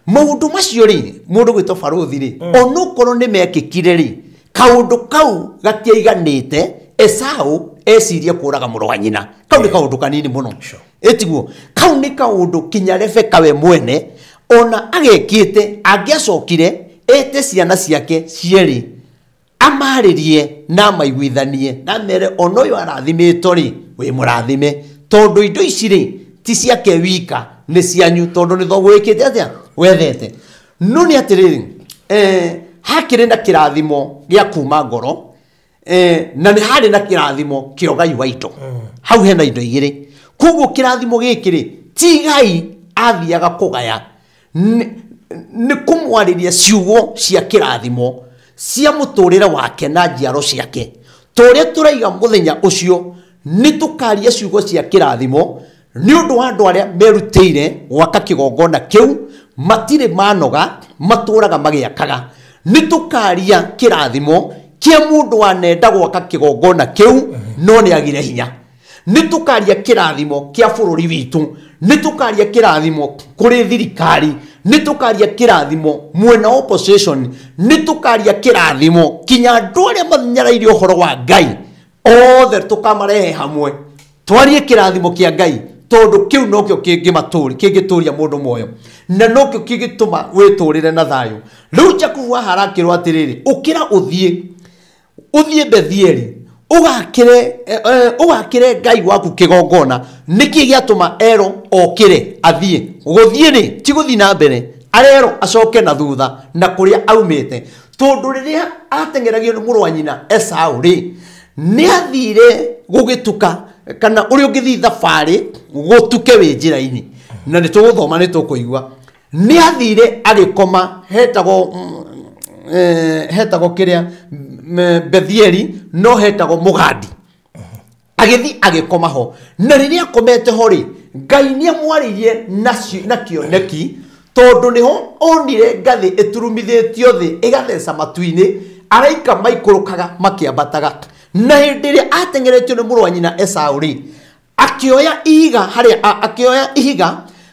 B: Maũndũ macio rĩ mũndũ gwĩtwo barũthi rĩ, onokorwo nĩ mekĩkire rĩ, kaũndũ kau gatiaiganĩte Esaũ ecirie kũraga mũrũ wa nyina. Kau nĩ kaũndũ kanini mũno, ĩtiguo kau nĩ kaũndũ kinya Rebeka we mwene ona agekĩte angĩacokire ete ciana ciake cierĩ amarĩrie na maiguithanie na mere ono yo arathimĩtwo rĩ we mũrathime, tondũ indo ici rĩ ti ciake wika, nĩ cianyu, tondũ nĩ thoguo wĩkĩte atĩa wethete. No nĩ atĩrĩrĩ, hakĩrĩ na kĩrathimo gĩa kuma ngoro, na nĩ harĩ na kĩrathimo kĩa ũgai wa indo. Hau hena indo igĩrĩ. Koguo kĩrathimo gĩkĩ rĩ ti Ngai athiaga kũgaya, nĩ kũmwarĩria ciugo cia kĩrathimo cia mũtũrĩre wake na njiaro ciake. Tũrĩa tũraiga mũthenya ũcio nĩ tũkaria ciugo cia kĩrathimo nĩ ũndũ wa andũ arĩa merutĩire gwaka kĩgongona kĩu, matirĩ manoga, matũraga magĩakaga. Nĩ tũkaria kĩrathimo kĩa mũndũ wanenda gwaka kĩgongona kĩu no nĩ agire hinya. nitukaria kirathimo kia bururi witu nitukaria kirathimo kuri thirikari nitukaria kirathimo mwena opposition nitukaria kirathimo kinya andu aria mathinyarairie uhoro wa Ngai othe tukamarehe hamwe twarie kirathimo kia Ngai tondu kiu nokyo kingituria mundu moyo na nokyo kingituma witurire na thayo riu Jakubu harakirwo atiriri ukira uthie Bethieli ugakire Ngai waku kigongona niki giatuma ero okire athie guthie ni ti guthi na mbere arero acoke na thutha na kuria aumite tondu riria atengeragio ni muru wa nyina Esau ri ni athire gugituka kana uri ungithi thabari gutuke wi njira-ini na ni tuguthoma ni tukuigua ni athire agikoma hetagwo kiria Bethieli no hetagwo Mugadi agithi agikoma ho na riria akomete ho ri Ngai ni amwaririe na kioneki tondu niho onire ngathi iturumithitio thi igatheca matu-ini araika maikurukaga makiambataga na hindi ria atengeretio ni muru wa nyina Esau ri akioya ihiga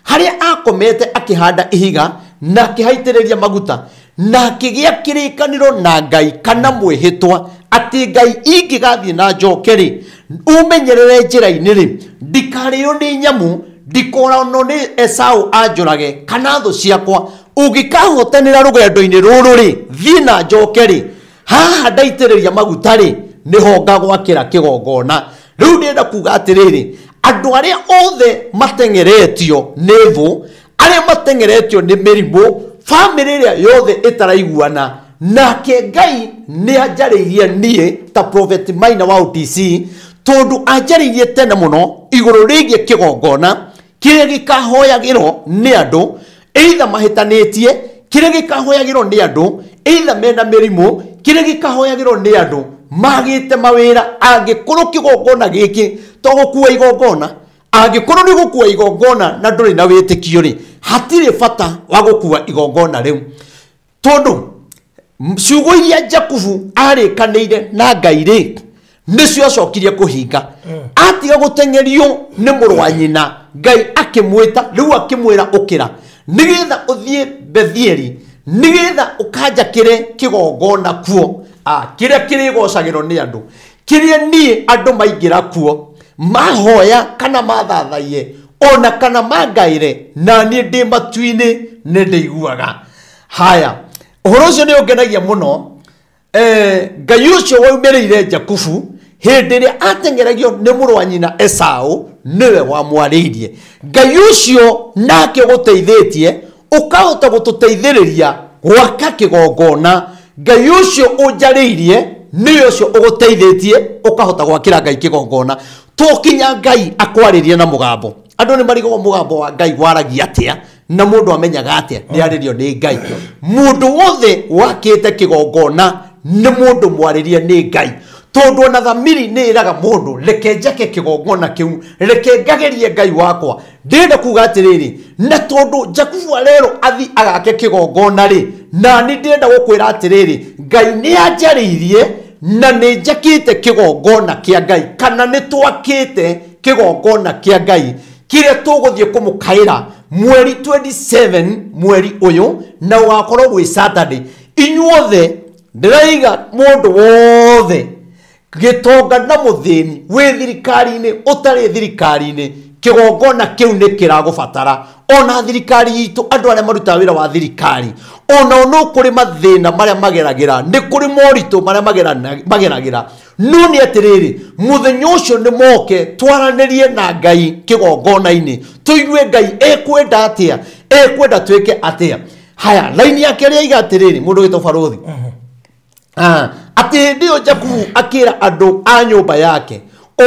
B: haria akomete akihanda ihiga na akihaitiriria maguta na kigia kirikaniro na Ngai kana mwihitwa ati Ngai ingigathie na njokeri umenyerere njira-ini ri ndikario ni nyamu ndikoranwo ni Esau anjurage kana thu ciakwa ugikahotanira rugendo-ini ruru ri thie na njokeri haha ndaitiriria maguta ri niho ngagwakira kigongona riu ndenda kuga atiriri andu aria othe matengeretio ni thu aria matengeretio ni mirimu family ria yothe itaraiguana nake Ngai ni anjaririe nie ta prophet Maina wa OTC tondu anjaririe tene muno iguru rigie kigongona kiria gikahoyagirwo ni andu either mahitanitie kiria gikahoyagirwo ni andu either mena mirimu kiria gikahoyagirwo ni andu magite mawira angikorwo kigongona giki to gukua igongona angikorwo ni gukua igongona na nduri na witikio ri hatire bata wa gukua igongona riu tondu ciugo iria Jakubu arikanire na Ngai ri nicio acokirie kuhinga atiga gutengerio ni muru wa nyina Ngai akimwita riu akimwira ukira nigetha uthie Bethieli nigetha ukanjakire kigongona kuo kiria kirigocagirwo ni andu kiria nie andu maingira kuo mahoya kana mathathaie ona kana mangaire na nie ndi matu-ini ni ndiguaga haya uhoro ucio ni ungenagia muno Ngai ucio waumirire Jakubu hindi ria atengeragio ni muru wa nyina Esau niwe wamwariirie Ngai ucio nake guteithitie ukahota gututeithiriria gwaka kigongona Ngai ucio unjariirie niwe ucio uguteithitie ukahota gwakira Ngai kigongona tukinya Ngai akwaririe na mugambo andu ni marigwo mugambo wa Ngai waragia atia na mundu amenyaga atia ni aririo ni Ngai mundu wothe wakite kigongona ni mundu mwaririe ni Ngai tondu na thamiri ni iraga mundu reke njake kigongona kiu reke ngagerie Ngai wakwa ndenda kuga atiriri na tondu Jakubu arero athi agake kigongona ri na ni ndenda gukwira atiriri Ngai ni anjariirie na ni njakite kigongona kia Ngai kana ni twakite kigongona kia Ngai kiria tuguthie kumukaira mweri 27 mweri uyu na ugakorwo gwi Saturday inyuothe ndiraiga mundu wothe gitonga na muthini wi thirikari-ini utari thirikari-ini kigongona kiu ni kiragubatara ona thirikari itu andu aria maruta wira wa thirikari ona no kuri mathina maria mageragira ni kuri moritu maria mageragira no ni atiriri muthenya ucio ni moke twaranirie na Ngai kigongona-ini tuigue Ngai ekwenda atia ekwenda twike atia haya laini yake ria iga atiriri mundu gito baruthi ati ndio Jakubu akira andu a nyumba yake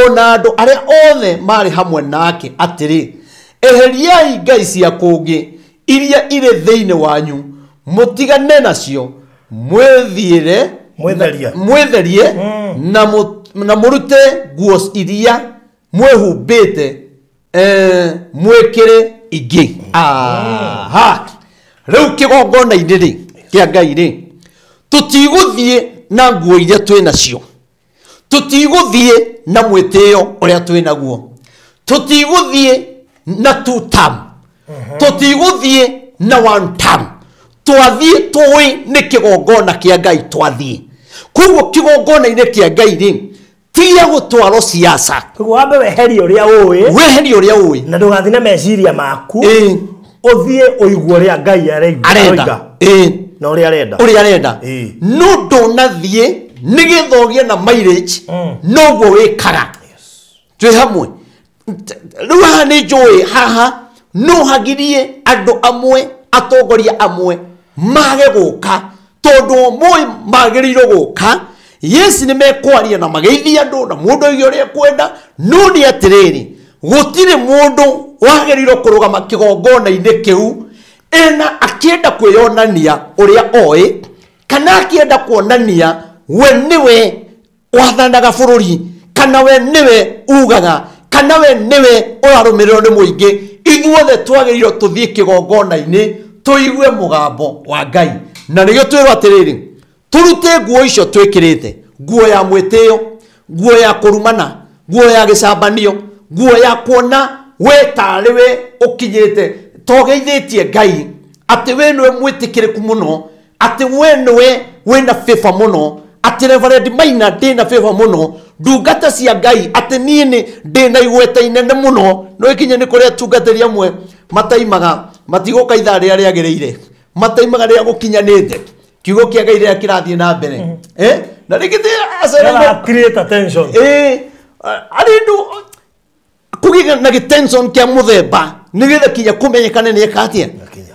B: ona andu aria othe mari hamwe nake atiri eheriai ngai cia kungi iria ire thiine wanyu mutigane nacio mwetherie na murute nguo iria mwehumbite mwekere ingi riu kigongona-ini ri kia Ngai ri tutiguthie na nguo iria twi nacio tutiguthie
C: na mwitio uria twinaguo tutiguthie na two term tutiguthie na one term twathie tui ni kigongona kia Ngai twathie kuguo kigongona ine kia Ngai ri tiya gutwaro siasa
A: wambe weheri uria uwi na ndugathine meciria maku uthie uigwo uria Ngai arenda na uria arenda no ndonathie nigithogie na mileage noguo wikaga twi hamwe ruha ni joy haha no hagirie andu amwe atongoria amwe mage guka tondu moy magiriro guka yes ni mekwaria na mageithia andu na mundu uria kwenda no ni atiriri gutire mundu wagiriro kurugama kigongona ine kiu ena akienda kwiyonania uria oi kana akienda kuonania we niwe wathanaga bururi kana we niwe ugaga kana we niwe urarumiriro ni muingi ithuothe twagiriro tuthie kigongona-ini tuigue mugambo wa Ngai na nigio twirwo atiriri turute nguo icio twikirite nguo ya mwitio nguo ya kurumana nguo ya gicambanio nguo ya kuona we tariwe ukinyite togeithitie Ngai ati we niwe mwitikiriku muno ati we niwe wina favor muno ati Reverend Maina ndina favor muno ndungata cia Ngai ati nie ni ndina igweta inene muno no ikinye ni kuria tungateri amwe mataimaga matiguka ithaa ria riagirire mataimaga ria gukinyanite kiugo kia Ngai ria kirathie na mbere na rigite asera create attention
C: arindu kugiga na tension kia muthemba nigetha kinya kumenyekane ni ekatia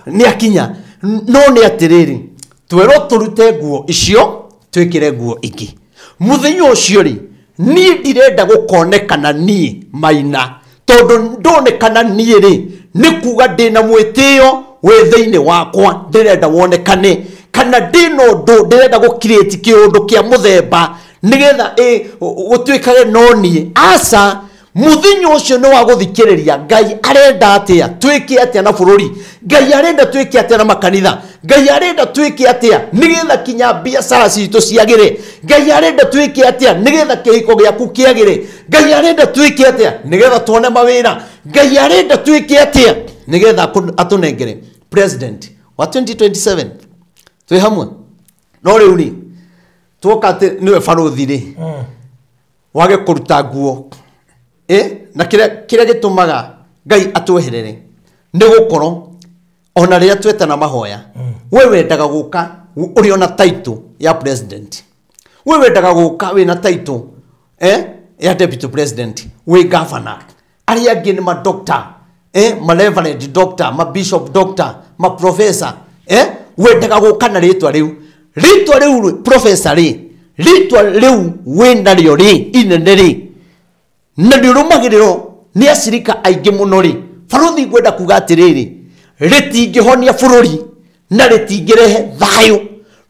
C: ni akinya no ni atiriri twero turute nguo icio twikire nguo iki muthenya ucio ri ni ndirenda gukonekana ni Maina tondu ndonekana ni ri ni kuga ndina mwitio we thiini wakwa ndirenda wonekane kana ndino ndo ndirenda gukireti kiundu kia muthemba nigetha gutwikage no ni asa muthenya ucio no wa guthikiriria Ngai arenda atia twike atia na bururi Ngai arenda twike atia na makanitha Ngai arenda twike atia nigetha kinya biashara citu ciagire Ngai arenda twike atia nigetha kihiko giaku kiagire Ngai arenda twike atia nigetha tuone mawira Ngai arenda twike atia nigetha atunengere president wa 2027 twi hamwe no riu ri tuoka niwe baruthi ri wage kuruta nguo na kire gitumaga Ngai atweherere ndi gukoro ona ria twetana mahoya we wendaga guka uri ona title ya president we wendaga guka we na title ya deputy president we governor ari angi ni ma doctor ma reverend doctor ma bishop doctor ma professor wendaga guka na ritwa riu professor ritwa riu wenda rio ri inene ri na ndirumagiriro ni acirika aingi muno ri baruthi gwenda kuga atiriri ritingihonia bururi na ritingirehe thayo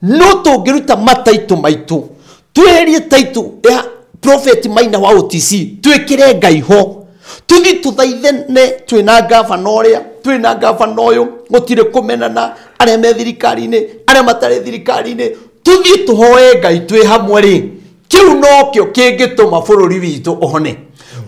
C: no tungiruta mataitu maitu tweherie taitu ya prophet Maina wa OTC twikire Ngai ho tuthi tuthaithene twina gavana uria twina gavana uyu gutire kumenana aria me thirikari-ini aria matari thirikari-ini tuthi tuhoe Ngai twi hamwe ri kiu no kio kingituma bururi witu ohone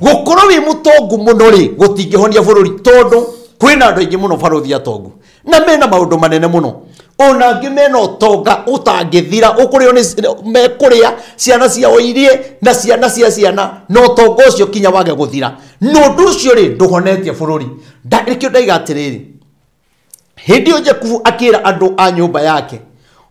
C: gukorwo wi mutongu muno ri gutingihonia bururi tondu kwina andu aingi muno baruthi atongu na mena maundu manene muno ona ngimena utonga utangithira ukurio ni mekuria ciana cia oirie na ciana no tongo ucio kinya wage guthira no ndu ucio ri nduhonetie bururi ndarikio ndaiga atiriri hindi o Jakubu akira andu a nyumba yake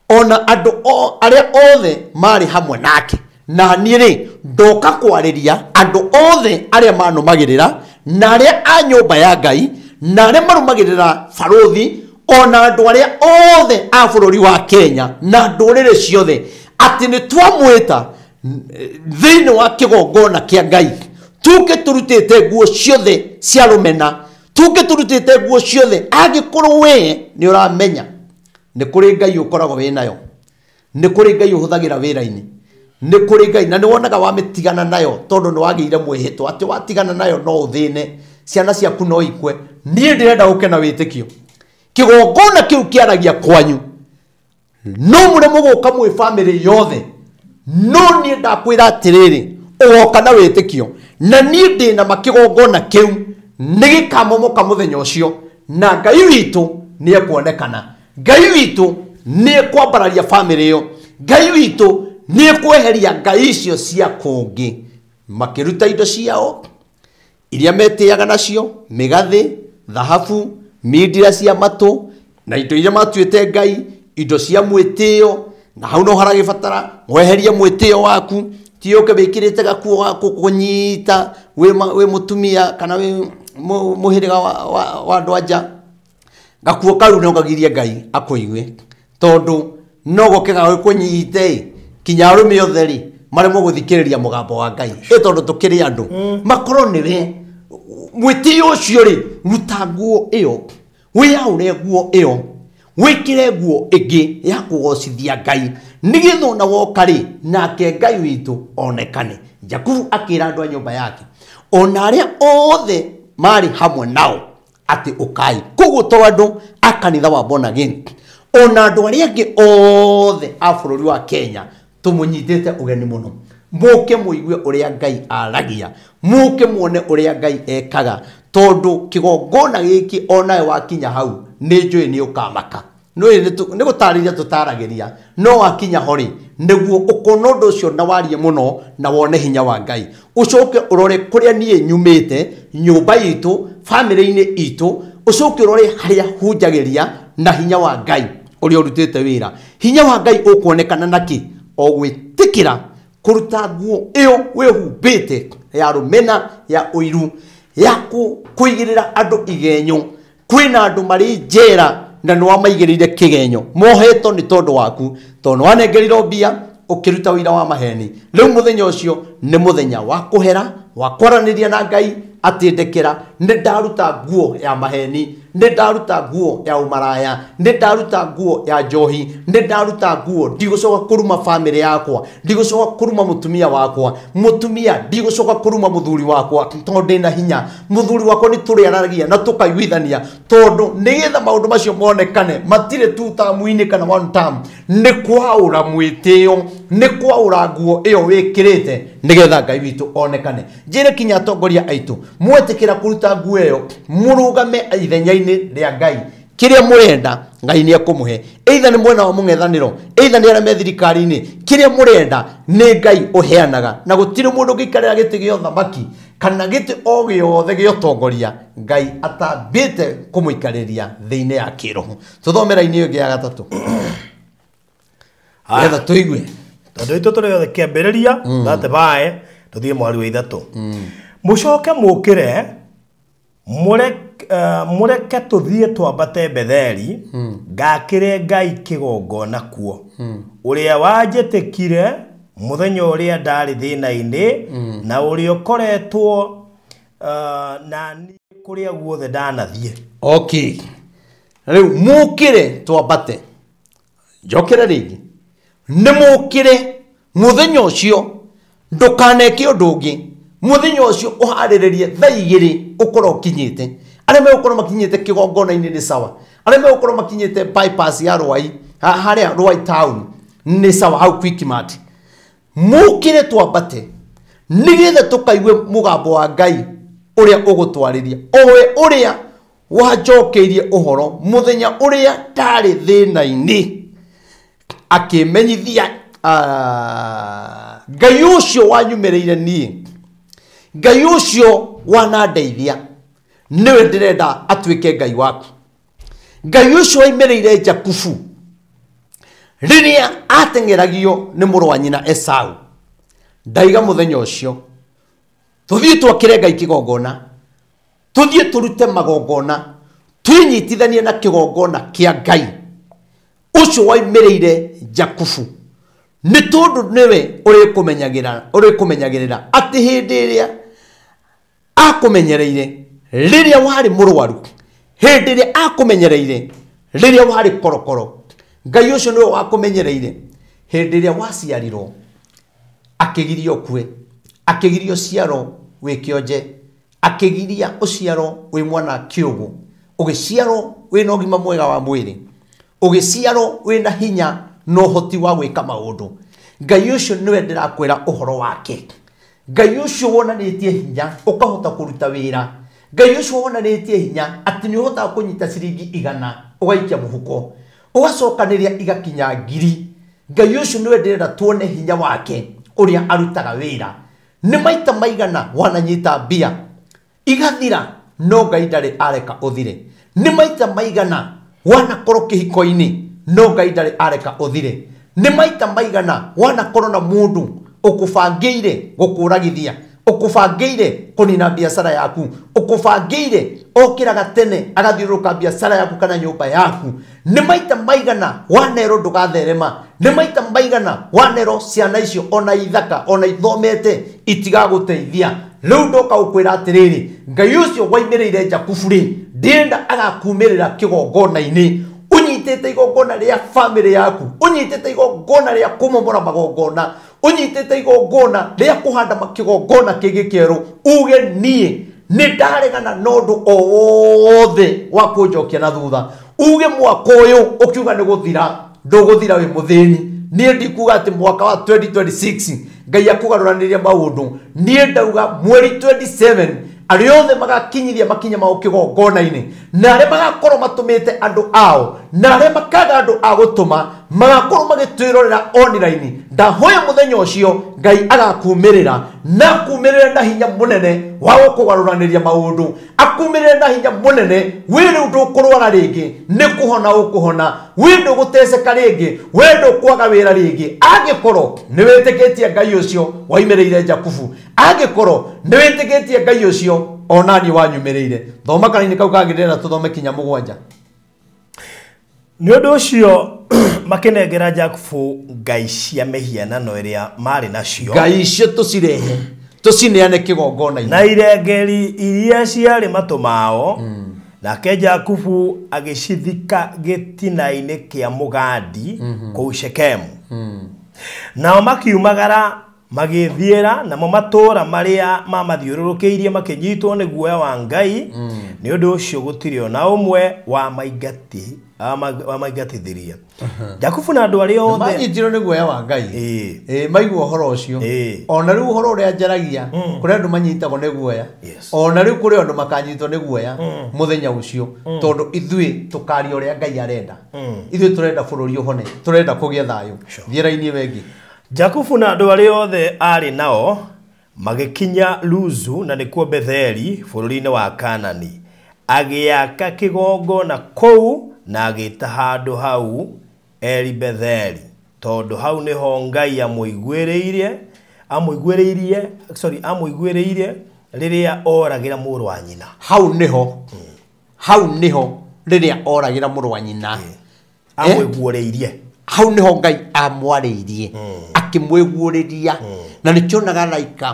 C: ona andu aria othe mari hamwe nake na ni ri ndoka kwariria andu othe aria manumagirira na aria a nyumba ya Ngai na aria marumagirira baruthi ona andu aria othe a bururi wa Kenya na ndurire ciothe ati ni twamwita thiini wa kigongona kia Ngai tuke turutite nguo ciothe cia rumena tuke turutite nguo ciothe agikorwo we ni uramenya ni kuri Ngai ukoragwo we nayo ni kuri Ngai uhuthagira wira-ini ni kuri Ngai na ni wonaga wamitigana nayo tondu ni wagiire mwihito ati watigana nayo no uthine ciana ciaku no ikwe nie ndirenda gukena witikio kigongona kiu kiaragia kwanyu no mure muguka mwe family yothe no nie ndakwira atiriri ugoka na witikio na nie ndina makigongona kiu nigikamomoka muthenya ucio na Ngai witu ni ekuonekana Ngai witu ni ekwambararia family yo Ngai witu ni ekweheria ngai icio cia kungi makiruta indo ciao iria metiaga nacio migathi dhahabu midira cia matu na indo iria matuite ngai indo cia mwitio na hau no haragibatara mweherie mwitio waku tioke bikirite gakuo gaku kunyita we mutumia kana we muhiriga wa ndwanja gakuo karu no gagirie ngai akuigwe tondu no gokega kunyite kinya rume otheri maremo guthikiriria mugambo wa ngai tondu tukiri andu makoro niwe mwitio ucio ri rutanguo iyo wiaure guo iyo wikire guo igi ya kugocithia ngai nigitho na wokari nake ngai witu onekane Jakubu akira andu a nyumba yake ona aria othe mari hamwe nao ati ukai kugu twandu akanitha wa born again ona andu aria angi othe a bururi wa Kenya tumunyitite ugeni muno muke muigue uria ngai aragia muke muone uria ngai ekaga tondu kigongona giki onae wakinya hau ni njui ni ukamaka ni gutariria tutaragiria no wakinya hori niguo ukona undu ucio na warie muno na wone hinya wa ngai ucoke urore kuria nie nyumite nyumba itu family-ini itu ucoke urore haria hunjagiria na hinya wa ngai uria urutite wira hinya wa ngai ukuonekana naki o gwitikira kuruta nguo iyo wehumbite ya rumena ya uiru ya kuigirira andu igenyo kwina andu mari njera na no amaigirire kigenyo moheto ni tondu waku tondu wanengerirwo mbia ukiruta wira wa maheni riu muthenya ucio ni muthenya wa kuhera wa kwaraniria na ngai atindekera ni ndaruta nguo ya maheni ni ndaruta nguo ya umaraya ni ndaruta nguo ya njohi ni ndaruta nguo ndigucoka kuruma family yakwa ndigucoka kuruma mutumia wakwa mutumia ndigucoka kuruma muthuri wakwa tondu ndina hinya muthuri wakwa ni turi araragia na tukaiguithania tondu nigetha maundu macio monekane matire tu tamuini kana one time ni kwaura mwitio ni kwaura nguo iyo wikirite nigetha ngai witu onekane njire kinya atongoria aitu mwetikira kuruta nguo iyo murugame ithenya-ini ria ngai kiria murenda ngai ni akumuhe either ni mwena wa mungethaniro either ni arame thirikari-ini kiria murenda ni ngai uheanaga na gutire mundu gikarira giti gio thamaki kana giti o giothe gio tongoria ngai atambite kumuikariria thiini ya kiroho tuthomera-ini iyo ya gatatu etha tuigue
A: tondu itu turi othe kiambiriria thate bae tuthie mwari wa ithatu mucoke mukire mureke tuthie twambate Betheli ngakire ngai kigongona kuo uria wanjitikire muthenya uria ndari thina-ini na uria ukoretwo na ni kuria guothe ndanathie
C: okay riu mukire twambate njokere ringi ni mukire muthenya ucio ndukaneke undu ungi muthenya ucio uhariririe thaa 2 ukorwo kinyite aria me ukorwo makinyite kigongona-ini ni sawa aria me ukorwo makinyite bypass ya Rwai haria Rwai town ni sawa hau Quickmart mukire twambate nigetha tukaigue mugambo wa ngai uria ugutwariria owe uria wajokeirie uhoro muthenya uria ndari thina-ini akimenyithia ngai ucio wanyumireire nie ngai ucio wanandeithia niwe ndirenda atuike ngai waku ngai ucio waimereire Jakubu riria atengeragio ni muru wa nyina Esau ndaiga muthenya ucio tuthie twakire ngai kigongona tuthie turute magongona twinyitithanie na kigongona kia ngai ucio waimereire Jakubu ni tondu niwe uri kumenyagirira ati hindi iria akumenyereire riria wari murwaru hindi iria akumenyereire riria wari korokoro ngai ucio niwe wakumenyereire hindi iria waciarirwo akigirio kwe akigirio ciaro wi kionje akigiria uciaro wi mwana kiugu ugiciaro wi na ugima mwega wa mwiri ugiciaro wi na hinya no hoti wa gwika maundu ngai ucio niwe ndirakwira uhoro wake ngai ucio wonanĩtie hinya ukahota kuruta wĩra ngai ucio wonanĩtie hinya ati nĩ ũhotaga kũnyita ciringi 100 ũgaikia mũhuko ũgacokanĩria igakinya 1000 ngai ucio nĩwe ndĩrenda tuone hinya wake ũrĩa arutaga wĩra nĩ maita maigana wananyita mbia igathira no ngai ndarĩ areka ũthire nĩ maita maigana wanakorwo kĩhiko-inĩ no ngai ndarĩ areka ũthire nĩ maita maigana wanakorwo na mũndũ ũkũbangĩire gũkũragithia ũkũbangĩire kũnina biacara yaku ũkũbangĩire okĩraga tene agathiũrũrũka biacara yaku kana nyũmba yaku nĩ maita maigana wanerwo ndũgatherema nĩ maita maigana wanerwo ciana icio ona ithaka ona ithomete itigagũteithia rĩu ndoka gũkwĩra atĩrĩrĩ ngai ũcio waimĩrĩire Jakubu-rĩ ndĩrenda agakumĩrĩra kĩgongona-inĩ unyitĩte igongona rĩa family yaku unyitĩte igongona rĩa kũmomora magongona unyitĩte igongona rĩa kũhanda kĩgongona kĩngĩ kĩerũ uge niĩ nĩ ndaregana na ũndũ o wothe wa kũnjokia na thutha uge mwaka ũyũ ũkiuga nĩ gũthira ndũgũthira wĩ mũthĩni niĩ ndikuga atĩ mwaka wa 2026 ngai akũgarũranĩria maũndũ niĩ ndauga mweri 27 arĩa othe magakinyithia makinya mao kĩgongona-inĩ na arĩa magakorwo matũmĩte andũ ao na arĩa makaga andũ a gũtũma magakorwo magĩtwĩrorera online ndahoya mũthenya ũcio ngai agakumĩrĩra na kumĩrĩra na hinya mũnene wa gũkũgarũranĩria maũndũ akumĩrĩra na hinya mũnene wĩ rĩu ndũkũrwara rĩngĩ nĩ kũhona ũkũhona wĩ ndũgũteceka rĩngĩ wĩ ndũkwaga wĩra rĩngĩ angĩkorwo nĩ wĩtĩkĩtie ngai ũcio waimĩrĩire Jakubu angĩkorwo nĩ wĩtĩkĩtie ngai ũcio onani wanyumĩrĩire thoma kanini kau kangĩrĩra tũthome kinya 7
A: nĩ ũndũ ũcio makenengera Jakubu ngai cia mĩhianano ĩrĩa marĩ nacio
C: ngai icio tũcirehe tũcineane kĩgongona-inĩ
A: na irengeri iria ciarĩ matũ mao nake Jakubu agĩcithika gĩtina-inĩ kĩa mũgandi kũu Shekemu nao makiumagara magĩthiĩra namo matũũra marĩa mamathiũrũrũkĩirie makĩnyitwo nĩ guoya wa ngai nĩ ũndũ ũcio gũtirĩ ona ũmwe wa maingatithirie Jakubu na andũ arĩa othe
C: manyitirwo nĩ guoya wa ngai maigua ũhoro ũcio ona rĩu ũhoro ũrĩa njaragia kũrĩ andũ manyitagwo nĩ guoya ona rĩu kũrĩ andũ makanyitwo nĩ guoya mũthenya ũcio tondũ ithuĩ tũkaria ũrĩa ngai arenda ithuĩ tũrenda bũrũri ũhone tũrenda kũgĩa thayũ thiĩra-inĩ wengĩ
A: Jakubu na andũ arĩa othe arĩ nao magĩkinya Luzu na nĩkuo Betheli bũrũri-inĩ wa Kanani agĩaka kĩgongona kũu na agĩta handũ hau Eli Betheli tondũ hau nĩho ngai amũiguĩrĩirie rĩrĩa oragĩra mũrũ wa nyina
C: hau nĩho rĩrĩa oragĩra mũrũ wa nyina
A: amũiguĩrĩirie
C: hau nĩho ngai amwarĩirie akĩmwĩguũrĩria na nĩkĩonaga laika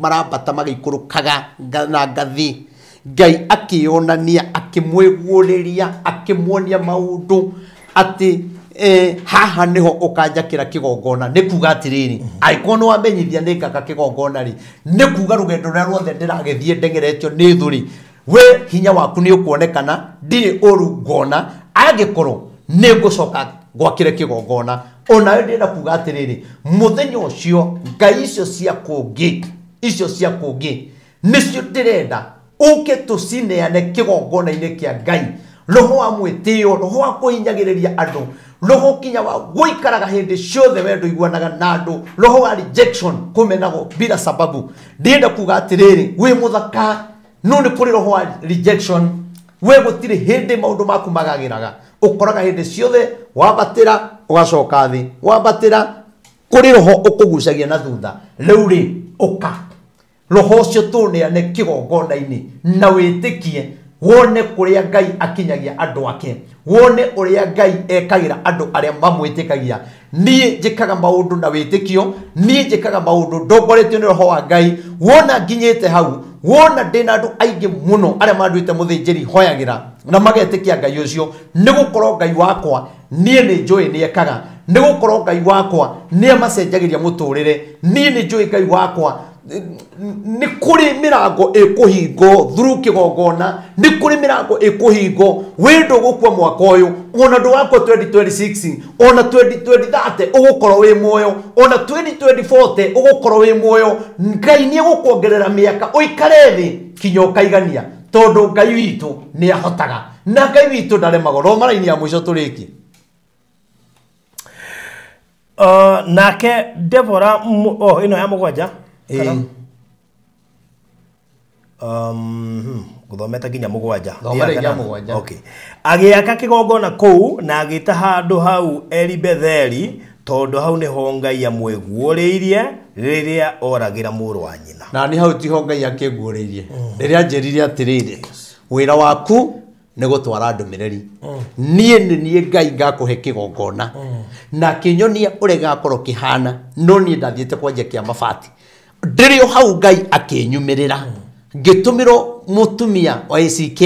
C: marambata magĩikũrũkaga na ngathĩ ngai akĩonania akĩmwĩguũrĩria akĩmuonia maũndũ atĩ haha nĩho ũkanjakĩra kĩgongona nĩ kuga atĩrĩrĩ angĩkorwo nĩ wamenyithia nĩ ngaka kĩgongona rĩ nĩ kuga rũgendo rũrĩa ruothe ndĩragĩthiĩ ndengeretio nĩ thũ rĩ we hinya waku nĩ ũkuonekana ndirĩ ũru ngona angĩkorwo nĩ ngũcoka gwakĩre kĩgongona ona ndĩrenda kuga atĩrĩrĩ mũthenya ũcio ngai icio cia kũngĩ nĩcio ndĩrenda ũke tũcineane kĩgongona-inĩ kĩa ngai roho wa mwĩtĩo roho wa kũhinyagĩrĩria andũ roho kinya wa gũikaraga hĩndĩ ciothe wendo iguanaga na andũ roho wa rejection kũmenagwo bila sababu ndĩrenda kuga atĩrĩrĩ wĩ mũthaka no nĩ kũrĩ roho wa rejection we gũtirĩ hĩndĩ maũndũ maku magagĩraga ũkoraga hĩndĩ ciothe wambatĩra ũgacoka thĩ wambatĩra kũrĩ roho ũkũgucagia na thutha rĩu rĩ ũka roho ũcio tũneane kĩgongona-inĩ na wĩtĩkie wone kũrĩa ngai akinyagia andũ ake wone ũrĩa ngai ekagĩra andũ arĩa mamwĩtĩkagia niĩ njĩkaga maũndũ na wĩtĩkio niĩ njĩkaga maũndũ ndongoretio nĩ roho wa ngai wona nginyĩte hau wona ndĩna andũ aingĩ mũno arĩa manduĩte mũthĩnjĩri hoyagĩra na magetĩkia ngai ũcio nĩ gũkorwo ngai wakwa niĩ nĩ njũĩ nĩ ekaga nĩ gũkorwo ngai wakwa nĩ amacenjagĩria mũtũrĩre niĩ nĩ njũĩ ngai wakwa ni kuri mirango ikuhingo through kigongona ni kuri mirango ikuhingo wendo gukwa mwaka uyu ona ndu wako 2026 ona 2030 ugukorwo wi muoyo ona 2040 ugukorwo wi muoyo Ngai ni gukuongerera miaka uikare thi kinyoka igania tondu Ngai witu ni ahotaga na Ngai witu ndaremagwo ro maraini ya mwisho turiki
A: nake Deborah ino ya mugwanja guthometa nginya mugwanja okay agiaka kigongona kou na agita handu hau Eli Betheli tondu hau ni ho Ngai amweguuririe riria oragira muru wa nyina
C: na ni hau ti ho Ngai akiguuririe riria njerire atiriri wira waku ni gutwara ndumiriri nie Ngai ngakuhe kigongona na kinyonia urega korwo kihana no ni ndathiete kwanja kia mabati ndirio hau Ngai akinyumirira gitumiro mutumia wa ACK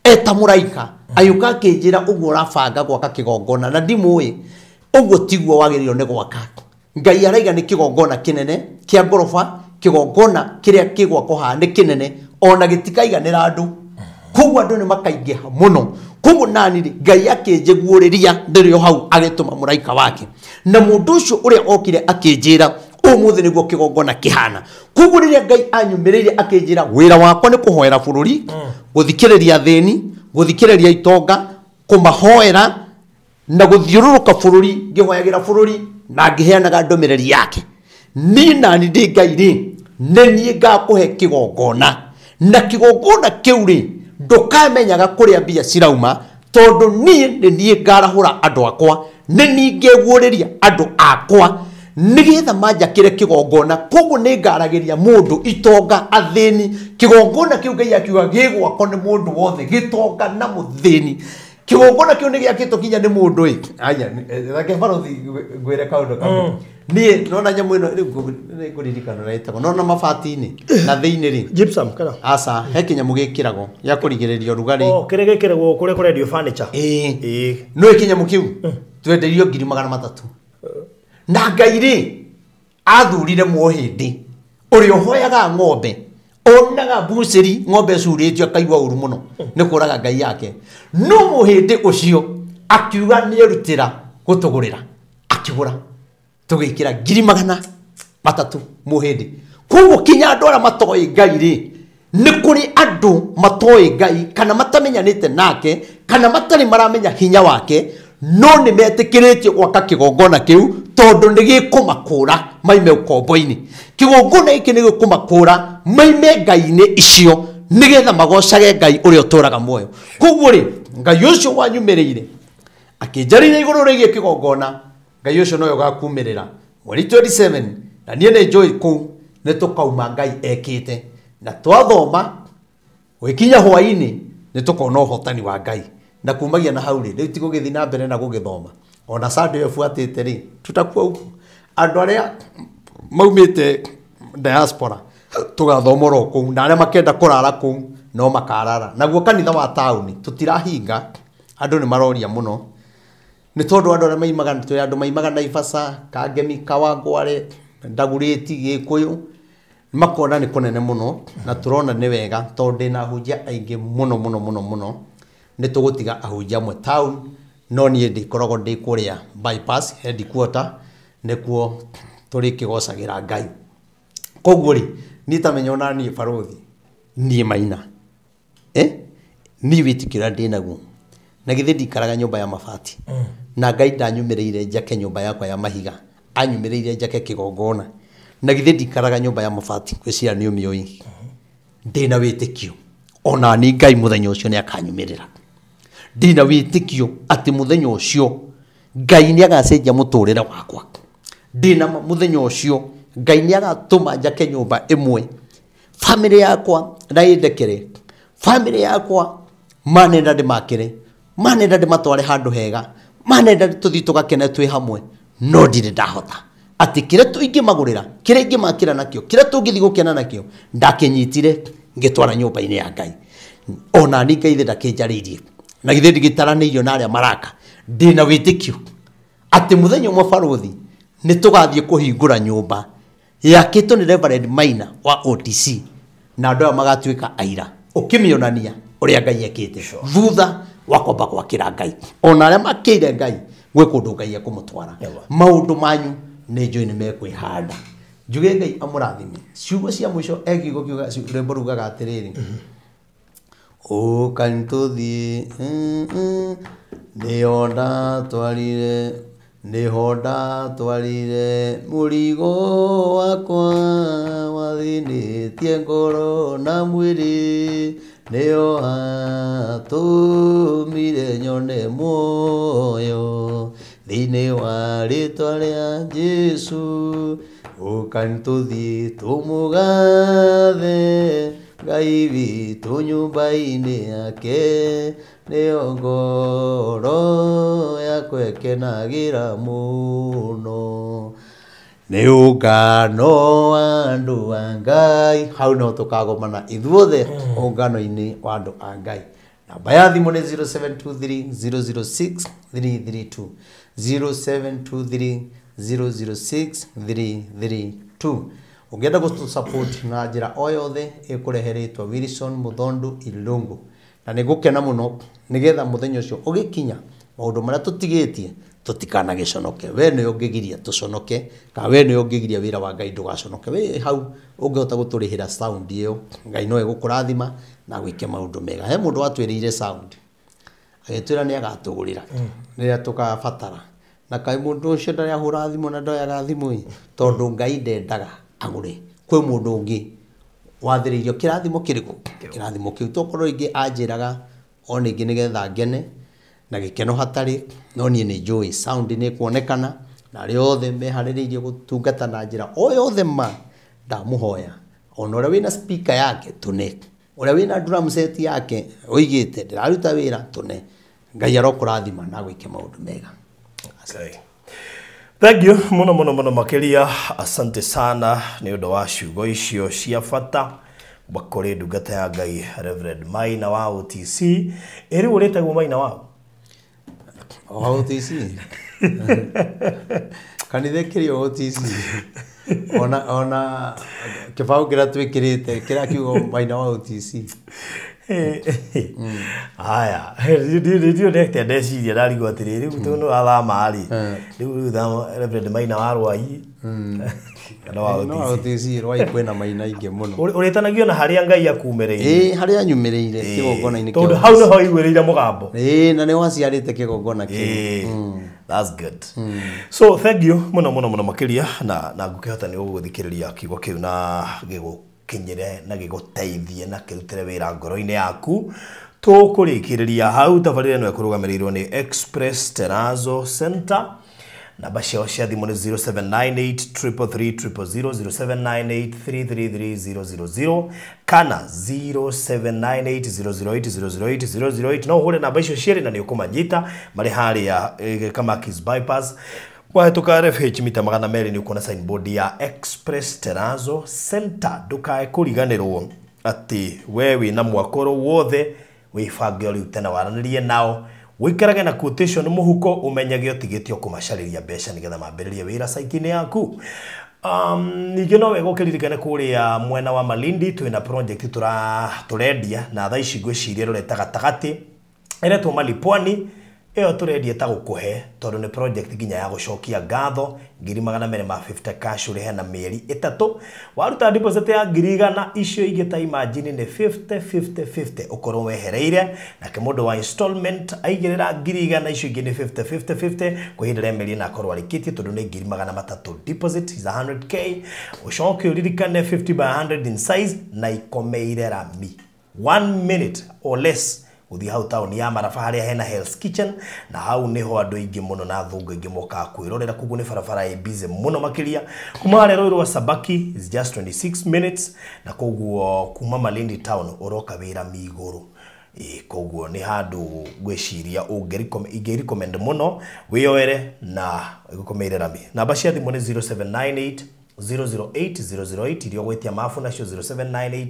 C: eta muraika ayuka kinjira uguo rafanga gwaka kigongona na ndimui uguo tiguo wagirio ni gwaka Ngai araiga ni kigongona kinene kia ngorofa kigongona kiria kigwako ha ni kinene ona gitikaiganira andu kugu andu ni makaingiha muno kugu nani Ngai akinjiguuriria ndirio hau agituma muraika wake na mundu ucio uria okire akinjira umuthi niguo kigongona kihana kugu riria Ngai anyumiriire akinjira wira wakwa ni kuhoera bururi guthikiriria thini guthikiriria itonga kumahoera na guthiururuka bururi ngihoyagira bururi na ngiheanaga ndumiriri yake ni nani ndi Ngai ri ni nie ngakuhe kigongona na kigongona kiu ri ndukamenyaga kuria mbia cirauma tondu nie ngarahura andu akwa ni ningeguuriria andu akwa nigetha manjakire kigongona koguo ni ngaragiria mundu itonga athini kigongona kiu Ngai akiuga gigwako ni mundu wothe gitonga na muthini kigongona kiu ni giakitwo kinya ni mundu aya thake barothi ngwire kaundu kamwe nie nona nyamu ino ni kuririkana na itako nona mabati-ini na thiini ri
A: gypsum kana
C: asa he kinyamu gikiragwo ya kurigiriria rugari
A: kire gikiragwo kure kurendio furniture
C: no ikinyamu kiu twenderio 300 na Ngai ri athurire muhindi uri hoyaga ng'ombe onaga buciri ng'ombe curitio akaigua uru muno ni kuraga Ngai yake no muhindi ucio akiuga ni erutira gutugurira akigura tugikira 300 muhindi kuguo kinya andu ara matoi Ngai ri ni kuri andu matoi Ngai kana matamenyanite nake kana matari maramenya hinya wake no ni metikiritie gwaka kigongona kiu tondu ni gikumakura maime ukombo-ini kigongona iki ni gikumakura maime Ngai-ini icio nigetha magocage Ngai uria uturaga muoyo kuguo ri Ngai ucio wanyumiriire akinjarire iguru rigie kigongona Ngai ucio noyo gakumirira mweri 27 na nie ni joy ku ni tukauma Ngai ekite na twathoma wikinya hwaini ni tukona uhotani wa Ngai na kumagia na hauri riu ti gugithi na mbere na gugithoma ona Sunday efuatite ri tutakuwa huko andu aria maumite diaspora tugathomora ku na aria makenda kurara ku no makarara naguo kanitha wa tauni tutirahinga andu ni maroria muno ni tondu andu aria maimaga tu andu maimaga Naivasha Kangemi Kawangware Ndaguriti Gikuyu makona ni kunene muno na turona ni wega tondu na hunjia aingi muno ni tugutiga ahunjia mwe town no nie ndikoragwo ndi kuria bypass headquarter nikuo turi kigocagira Ngai koguo ri ni tamenyo na ni barothi ni maina ni witikira ndinaguo na githe ndikaraga nyumba ya mabati na Ngai ndanyumiriire njake nyumba yakwa ya mahiga anyumiriire njake kigongona na githe ndikaraga nyumba ya mabati kwiciria ni umioi ndina witikio ona ni Ngai muthenya ucio ni akanyumirira ndina witikio ati muthenya ucio Ngai ni agacenjia muturire wakwa ndina muthenya ucio Ngai ni agatuma njake nyumba imwe family yakwa na indekere family yakwa manenda ndimakire manenda ndimatware handu hega manenda tuthi tugakene twi hamwe no ndire ndahota ati kire tuingi magurira kire ingi makira nakio kire tungithi gukena nakio ndakinyitire ngitwara nyumba-ini ya Ngai ona ni Ngai ndakinjaririe na githe ndigitaraneirio na aria maraka ndina witikio ati muthenya umwe barothi ni tugathie kuhingura nyumba yakitwo ni Reverend Maina wa OTC na andũ aya magatuĩka aira ũkĩmĩonania ũrĩa Ngai ekĩte thutha wa kwamba gwakĩra Ngai ona arĩa makĩire Ngai gwĩ kũndũ Ngai ekũmũtwara maũndũ manyu nĩ njũĩ nĩ mekwĩhanda njuge Ngai amũrathime ciugo cia mũico ekiugo kiuga rwĩmbo rugaga atĩrĩrĩ ũkanitũthiĩ nĩho ndatwarire mũrigo wakwa wathĩnĩtie ngoro na mwĩrĩ nĩho hatũmire nyone muoyo thĩinĩ wa rĩtwa rĩa Jesũ ũkanitũthiĩ tũmũgathe Ngai witũ nyũmba-inĩ yake nĩyo ngoro yakwa ĩkenagĩra mũno nĩ ũngano wa andũ a Ngai hau no tũkagomana ithuothe ũngano-inĩ wa andũ a Ngai namba ya thimũ nĩ 0723006332 0723006332 ungenda gustu support na njira o yothe ikureheretwa Wilson Muthondu Ilungu na nigukena muno nigetha muthenya ucio ugikinya maundu maria tutigitie tutikanagiconoke we ni ungigiria tuconoke ka we ni ungigiria wira wa Ngai ndugaconoke we hau ungihota guturihira sound iyo Ngai no egukurathima na gwike maundu mega he mundu watwirire sound agitwira ni agatugurira riria tukabatara na kai mundu ucio ndari ahura thimu na ndoyaga thimu tondu Ngai ndendaga agure kwe mundu ungi wathiririo kirathimo kiriku kirathimo kiu tokorwo ingi anjiraga ona ingi nigetha ngene na gikeno hatari no nie ni joy sound ni kuonekana na riothe mehaririirie gutungata na njira o yothe ma ndamuhoya ona uri wina speaker yake tune uri wina drum set yake oigite ndiraruta wira tune Ngai arokurathima na gwike maundu mega.
A: Okay. Thank you muno makiria asante sana ni undu wa ciugo icio cia bata bakore ndungata ya Ngai Reverend Maina wa OTC eri uretagwo Maina wao
B: OTC kanithe kiri OTC ona kibao kira twikirite kira kiugo Maina wa OTC
A: aya ndio nekte ndeciria ndarigo atiriri gutono athama ari riu thamo Reverend Maina wa Rwai
B: no OTC Rwai kwena Maina inge muno
A: uretanagio na haria Ngai akumereire
B: haria nyumireire kigongona-ini
A: tondu hau no hoigwirire mugambo
B: na ni waciarite kigongona kiu
A: that's good so thank you muno makiria na ngukihota ni uguthikiriria kiugo kiu na kinyire na giguteithie na kirutire wira ngoro-ini yaku tukurikiria hau tabarire no ekurugamiriro ni Express Terrazzo Center namba ciao cia thimu ni 079833000798333000 kana 0798008008 no hure namba icio cieri na ni ukumanyita mari haria kama Kiss Bypass kwa tuka RFH mita magana meri ni ukona signboard ya Express Terrazzo Center dukae kuriganirwo ati wewe na mwakoro wothe wifange uri utena waranirie nao wikarage na quotation muhuko umenyage otigitio kumacariria mbeca nigetha mambiririe wira site-ini yaku ningĩ no wega ũkĩririkane kũrĩa mwena wa Malindi twĩna project turendia na thaa ici ngwĩciria rũreta gatagatĩ ĩretwo Malipwani eo turendia ta gũkũhe tondũ nĩ project nginya ya gũcokia ngatho 250 cash ũrĩhe na mĩeri 3 waruta deposit ya 100 icio ingĩ ta imagine nĩ 50 ũkorwo wehereire na kĩmũndũ wa installment aigĩrĩra 100 icio ingĩ nĩ 50 kwa ihinda rĩa mĩeri na akorwo arĩkĩtie tondũ nĩ 300 deposit is 100k ũcoke ũririkane 50 by 100 in size na ikomeire rami 1 minute or less uthi hau town ya Maraba haria hena Hell's Kitchen na hau niho andu aingi muno na thungu aingi moka kwirorera kugu ni barabara e busy muno makiria kuma haria Roiro wa Sabaki is just 26 minutes na koguo kuma Malindi town uroka wira miguru koguo ni handu gwiciria ungeri recommend muno wiyoere na gukomeire rami namba cia thimu ni 0798 008 irio gwetia mafu nacio 0798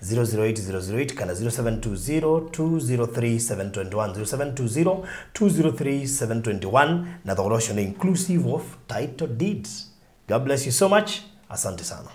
A: 008 kana 0720203721 0720203721 na thogora ucio ni inclusive of title deeds. God bless you so much. Asante sana.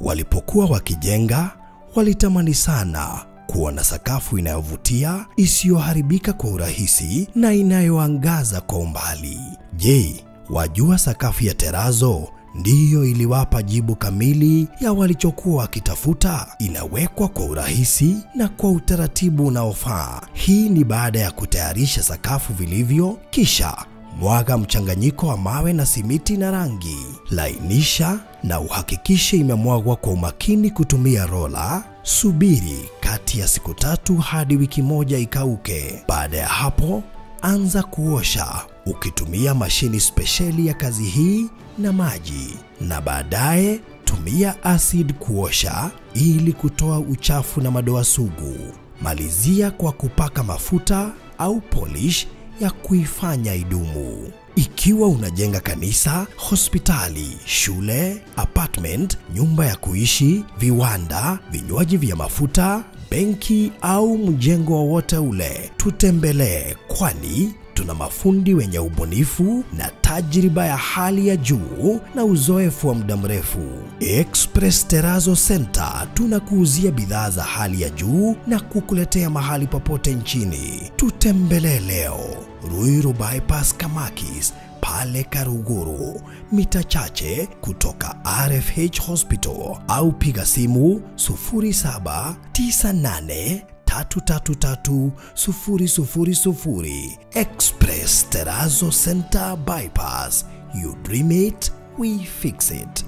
A: Walipokuwa wakijenga, walitamani sana kuona sakafu inayovutia, isiyoharibika kwa urahisi na inayoangaza kwa umbali. Je, wajua sakafu ya Terazo ndiyo iliwapa jibu kamili ya walichokuwa wakitafuta? Inawekwa kwa urahisi na kwa utaratibu unaofaa. Hii ni baada ya kutayarisha sakafu vilivyo, kisha mwaga mchanganyiko wa mawe na simiti na rangi. Lainisha na uhakikishe imemwagwa kwa umakini kutumia rola. Subiri kati ya siku 3 hadi wiki 1 ikauke. Baada ya hapo, anza kuosha ukitumia mashini spesheli ya kazi hii na maji, na baadaye tumia acid kuosha ili kutoa uchafu na madoa sugu. Malizia kwa kupaka mafuta au polish ya kuifanya idumu. Ikiwa unajenga kanisa, hospitali, shule, apartment, nyumba ya kuishi, viwanda, vinywaji vya mafuta, benki au mjengo wowote ule, tutembelee, kwani tuna mafundi wenye ubunifu na tajriba ya hali ya juu na uzoefu wa muda mrefu. Express Terazo Center tunakuuzia bidhaa za hali ya juu na kukuletea mahali popote nchini. Tutembelee leo, Ruiru Bypass Kamakis, pale Karuguru, mita chache kutoka RFH Hospital, au piga simu 0798-333-000. Express Terazo Center Bypass. You dream it, we fix it.